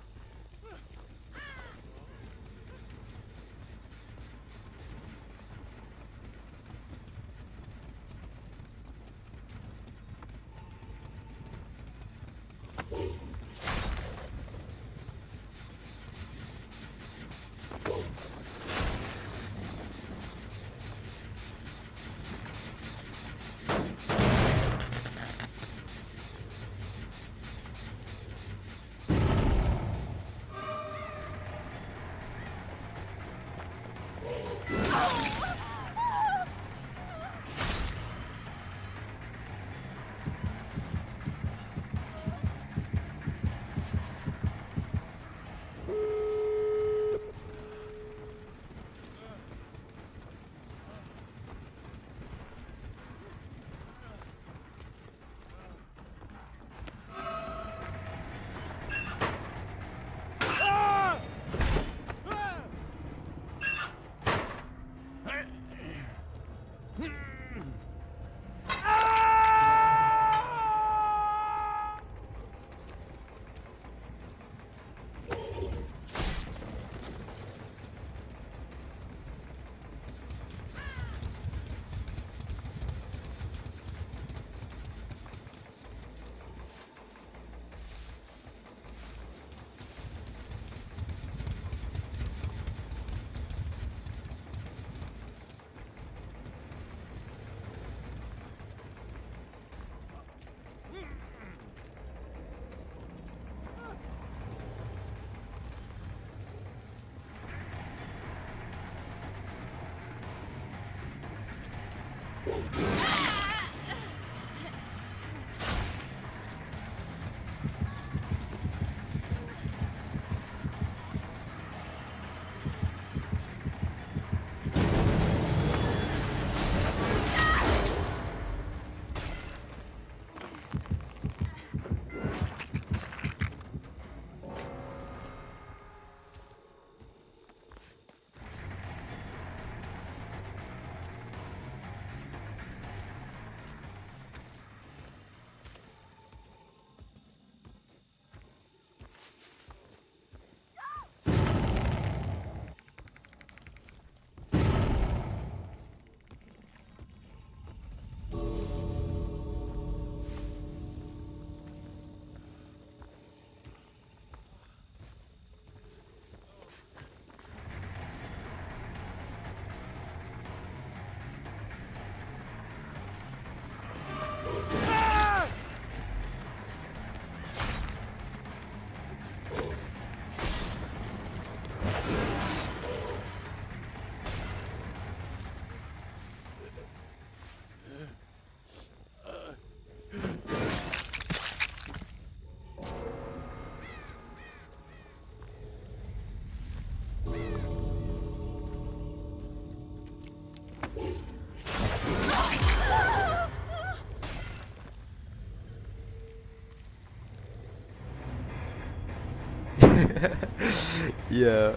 Yeah.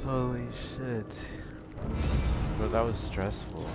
Holy shit. Bro, that was stressful.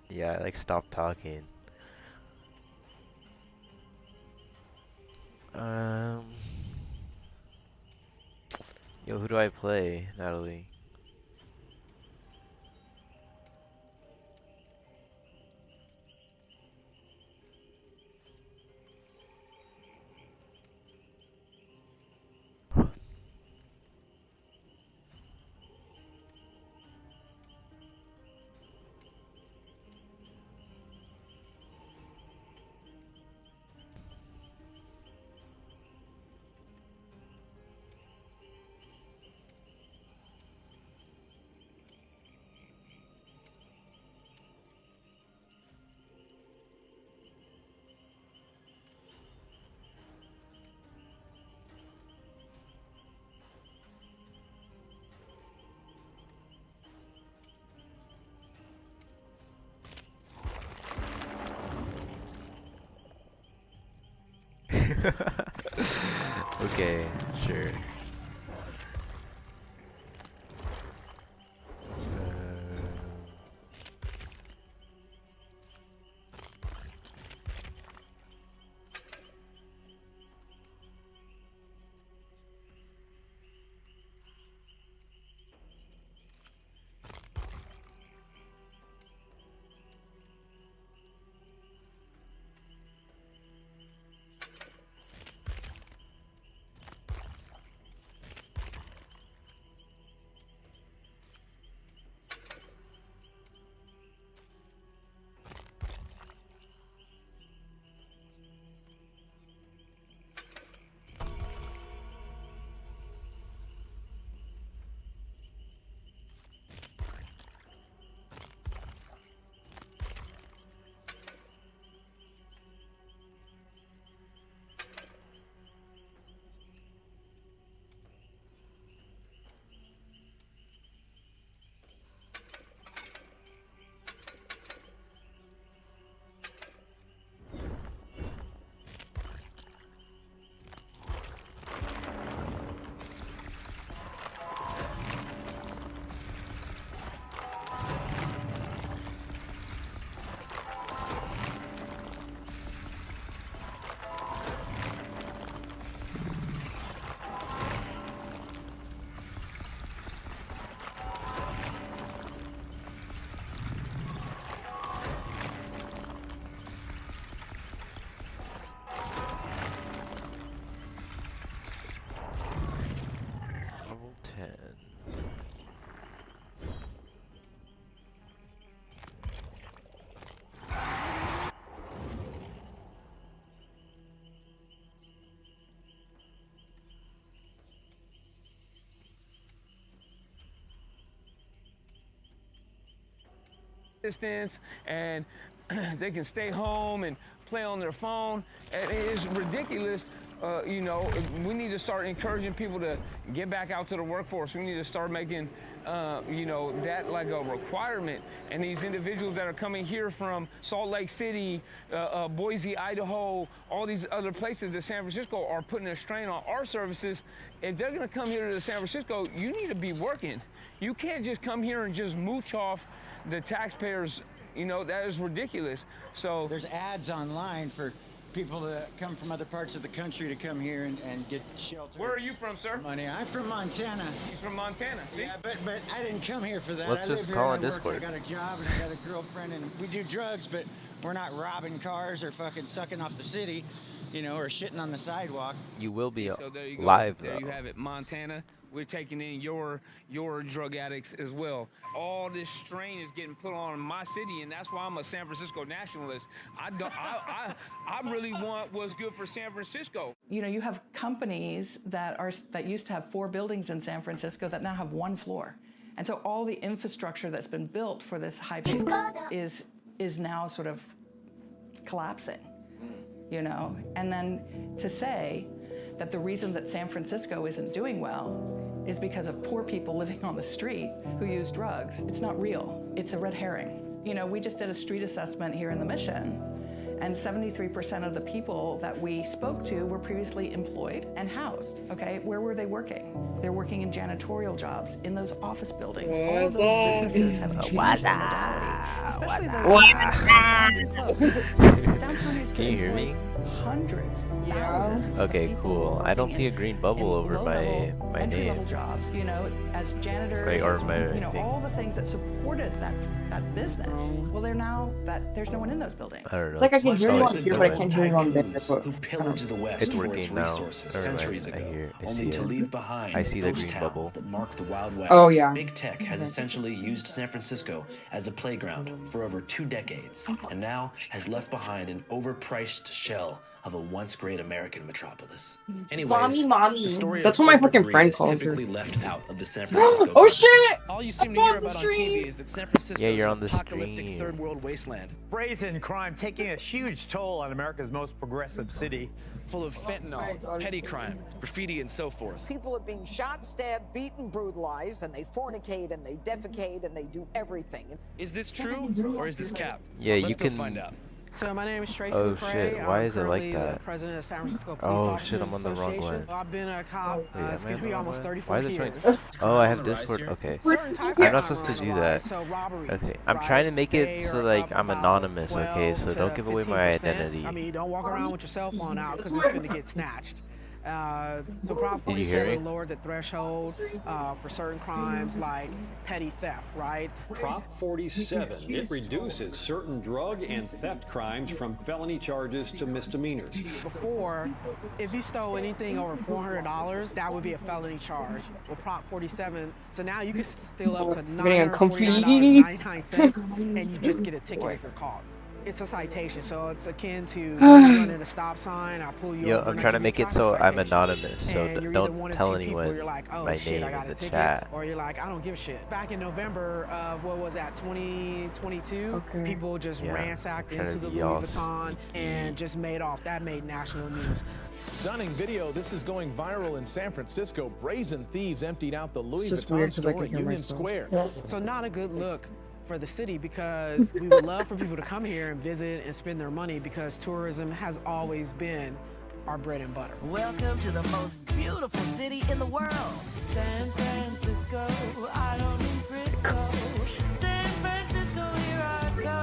Yeah, like stop talking. Um, yo, who do I play, Natalie? Okay, sure. Level 10. Distance, and they can stay home and play on their phone. And it's ridiculous You know, we need to start encouraging people to get back out to the workforce. We need to start making, you know, that like a requirement. And these individuals that are coming here from Salt Lake City, Boise, Idaho, all these other places to San Francisco are putting a strain on our services. If they're gonna come here to San Francisco, you need to be working. You can't just come here and just mooch off the taxpayers. You know, that is ridiculous. So there's ads online for people that come from other parts of the country to come here and get shelter. Where are you from, sir? Money. I'm from Montana. He's from Montana. See? Yeah, but I didn't come here for that. Let's I just live call here on and I work. Discord. I got a job and I got a girlfriend and we do drugs, but we're not robbing cars or fucking sucking off the city, you know, or shitting on the sidewalk. You will be So there you go. live There you though. have it, Montana. We're taking in your drug addicts as well. All this strain is getting put on my city, and that's why I'm a San Francisco nationalist. I really want what's good for San Francisco. You know, you have companies that used to have 4 buildings in San Francisco that now have 1 floor, and so all the infrastructure that's been built for this high peak is now sort of collapsing. You know, and then to say that the reason that San Francisco isn't doing well is because of poor people living on the street who use drugs. It's not real. It's a red herring. You know, we just did a street assessment here in the Mission, and 73% of the people that we spoke to were previously employed and housed, okay? Where were they working? They're working in janitorial jobs in those office buildings. All of those businesses have changed their modality, especially those downtown used to Can you hear employ me? hundreds, thousands of Okay, people cool. who are I don't working see a green bubble over my entry-level name. jobs, you know, as janitors, Right, or as, my you know, thing. all the things that supported that business. Well, they're now that there's no one in those buildings. I don't know. It's like I can hear you on It's here, but I can't hear you on there. Who pillaged the West It's for working its now. resources Alright, centuries I ago, hear- I only see to it. leave behind I see the ghost green towns bubble. that mark the Wild West. Oh, yeah. Big Tech has essentially used San Francisco as a playground for over 2 decades, and now has left behind an overpriced shell of a once great American metropolis. Anyways, Mommy. the story That's of what my corporate fucking greed friend is calls her. typically left out of the San Francisco. Oh shit! All you seem to hear about on TV is that San Francisco Yeah, is you're an on the apocalyptic stream. third world wasteland. Brazen crime taking a huge toll on America's most progressive city. Full of fentanyl, petty crime, graffiti, and so forth. People are being shot, stabbed, beaten, brutalized, and they fornicate and they defecate and they do everything. Is this true or is this cap? Yeah, Let's you go can. find out. So my name is Tracy Oh McCray. shit! Why I'm is it like currently that? the president of San Francisco Police Oh Officers shit! I'm on the wrong Association. one. I've been a cop, Wait, am I excuse on the me, wrong almost one? 34 Why is it years. showing? Oh, I have Discord. Okay. Certain types I'm of not supposed to crime do on the that. line. So robberies, Okay. I'm right? trying to make They it so are like up I'm about anonymous. Okay, 12 so to don't give away my 15%. identity. I mean, don't walk around with your cell phone out because it's going to get snatched. So Prop Did you hear 47 me? lowered the threshold for certain crimes like petty theft, right? Prop 47, it reduces certain drug and theft crimes from felony charges to misdemeanors. Before, if you stole anything over $400, that would be a felony charge. With Prop 47, so now you can steal up to Getting uncomfy. $949.99, and you just get a ticket if you're caught. It's a citation, so it's akin to running a stop sign. I'll pull you Yo, over. I'm and I trying to give make you a it so traffic I'm citation. anonymous. So And you're either don't one of tell two people. anyone You're like, oh my shit, name I got in a the ticket, chat. or you're like, I don't give a shit. Back in November of what was that, 2022, people just Yeah, ransacked I'm trying into to the be Louis all Vuitton and just made off. That made national news. Stunning video. This is going viral in San Francisco. Brazen thieves emptied out the Louis just weird Vuitton 'cause I store can in hear Union myself. Square. So not a good look for the city, because we would love for people to come here and visit and spend their money, because tourism has always been our bread and butter. Welcome to the most beautiful city in the world. San Francisco, I don't mean Frisco. San Francisco, here I go.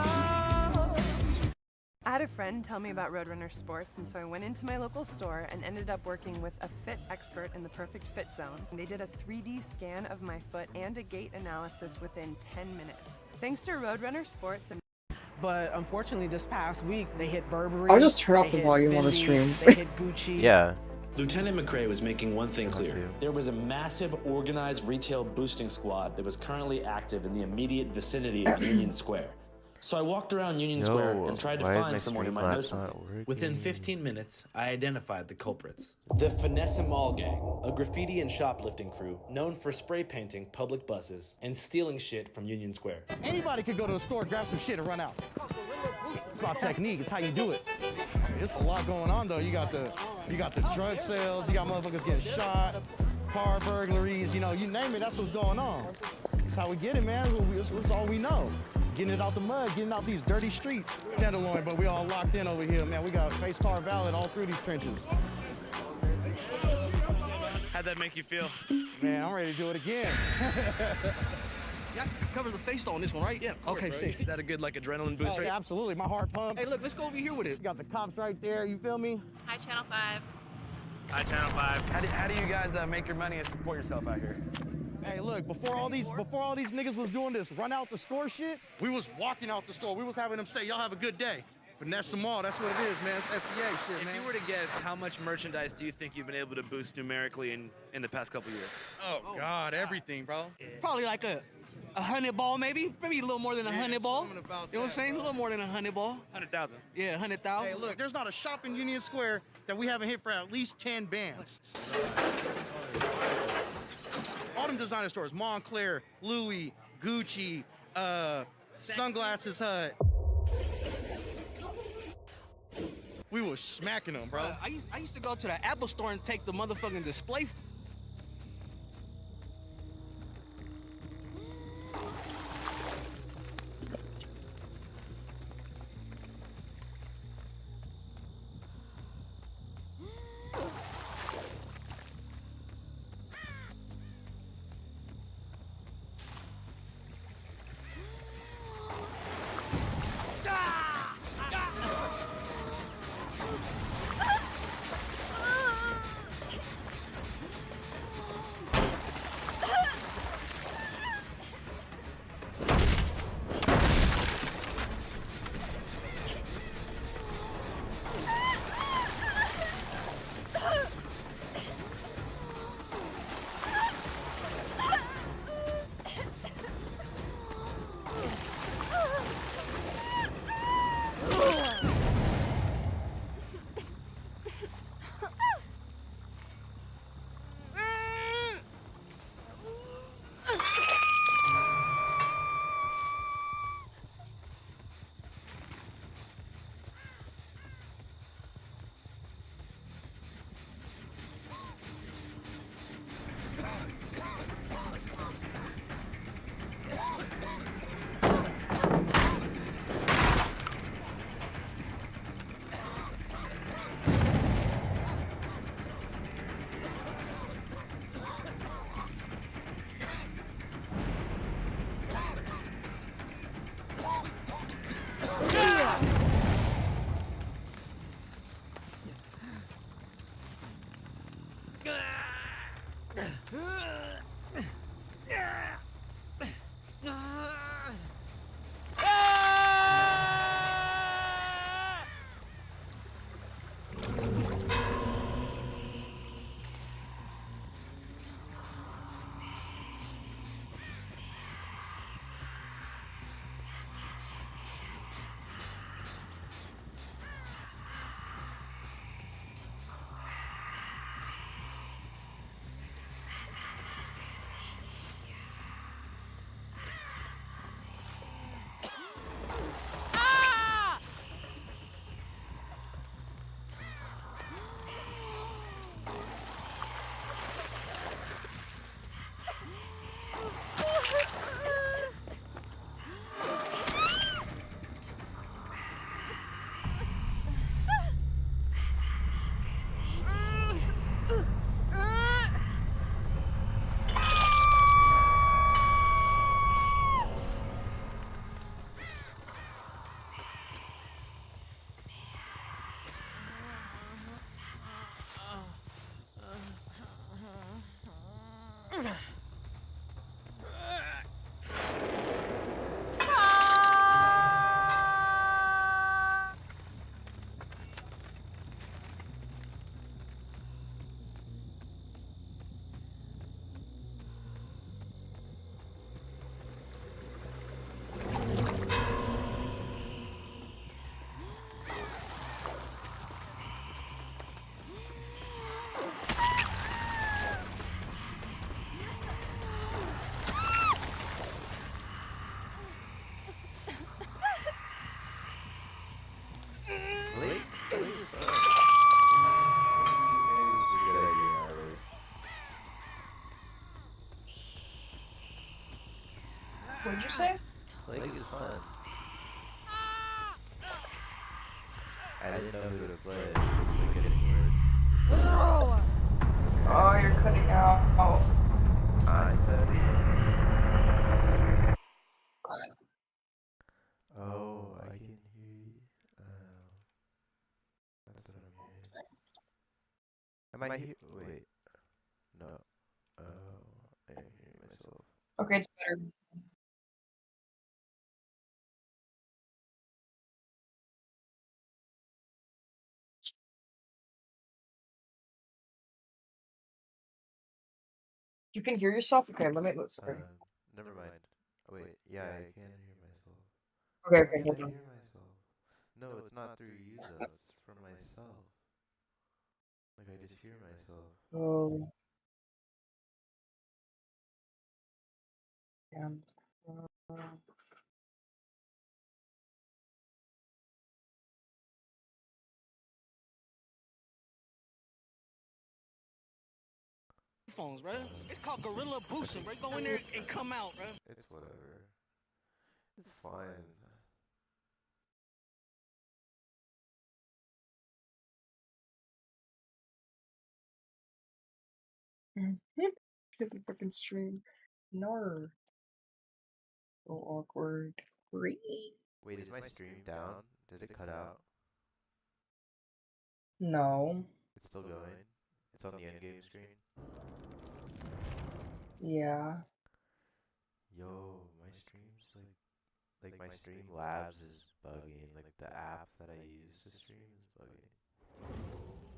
I had a friend tell me about Roadrunner Sports, and so I went into my local store and ended up working with a fit expert in the Perfect Fit Zone. They did a 3D scan of my foot and a gait analysis within 10 minutes. Thanks to Roadrunner Sports and But unfortunately, this past week, they hit Burberry. I'll just turn off they the hit volume on the Fendi, stream. They hit Gucci. Yeah. Lieutenant McCray was making one thing clear. There was a massive organized retail boosting squad that was currently active in the immediate vicinity of Union Square. So I walked around Union Square and tried to why is my find someone who might know Streamlabs something. not working? Within 15 minutes, I identified the culprits. The Finesse Mall Gang, a graffiti and shoplifting crew known for spray painting public buses and stealing shit from Union Square. Anybody could go to a store, grab some shit, and run out. It's about technique. It's how you do it. I mean, there's a lot going on, though. You got the You got the drug sales, you got motherfuckers getting shot, car burglaries, you know, you name it, that's what's going on. That's how we get it, man. That's all we know. Getting it out the mud, getting out these dirty streets. Tenderloin, but we all locked in over here, man. We got face tar valid all through these trenches. How'd that make you feel? Man, I'm ready to do it again. Yeah, cover the face on this one, right? Yeah. Okay, sick. Is that a good like adrenaline boost? Oh, right? yeah, absolutely. My heart pumps. Hey, look, let's go over here with it. You got the cops right there. You feel me? Hi, Channel 5. Hi, Channel 5. How do you guys make your money and support yourself out here? Hey, look, before all these niggas was doing this run out the store shit, we was walking out the store. We was having them say, y'all have a good day. Finesse them all, that's what it is, man. It's FDA shit, man. If you were to guess, how much merchandise do you think you've been able to boost numerically in the past couple years? Oh, God, everything, bro. Probably like a 100 ball, maybe a little more than a 100 ball. You know what I'm saying? A little more than a 100 ball. 100,000. Yeah, 100,000. Hey, look, there's not a shop in Union Square that we haven't hit for at least 10 bands. All them designer stores, Montclair, Louis, Gucci, Sunglasses Hut. We was smacking them, bro. I used to go to the Apple store and take the motherfucking display. What'd you say? Plague is fun. I didn't know who to play. It was like getting bored. Oh, you're cutting out. I Oh, I can hear you. That's what I'm hearing. Am I here? Wait. No. Oh, I am hearing myself. Okay, it's better. You can hear yourself? Okay, let's. Okay. Never mind. Oh, wait, yeah, I can hear myself. Okay, Why okay, can't hold I on. hear myself? No, it's not through you though. It's from myself. Like I just hear myself. Oh. Damn. Phones, bro. It's called Gorilla Boosting, bro. Go in there and come out, bro. It's whatever. It's fine. Hit the fucking stream. No. So awkward. Great. Wait, is my stream down? Did it cut out? No. It's still going? It's on the endgame screen? Yeah. Yo, my stream's like my Streamlabs is bugging. Like the app that I use to stream is bugging.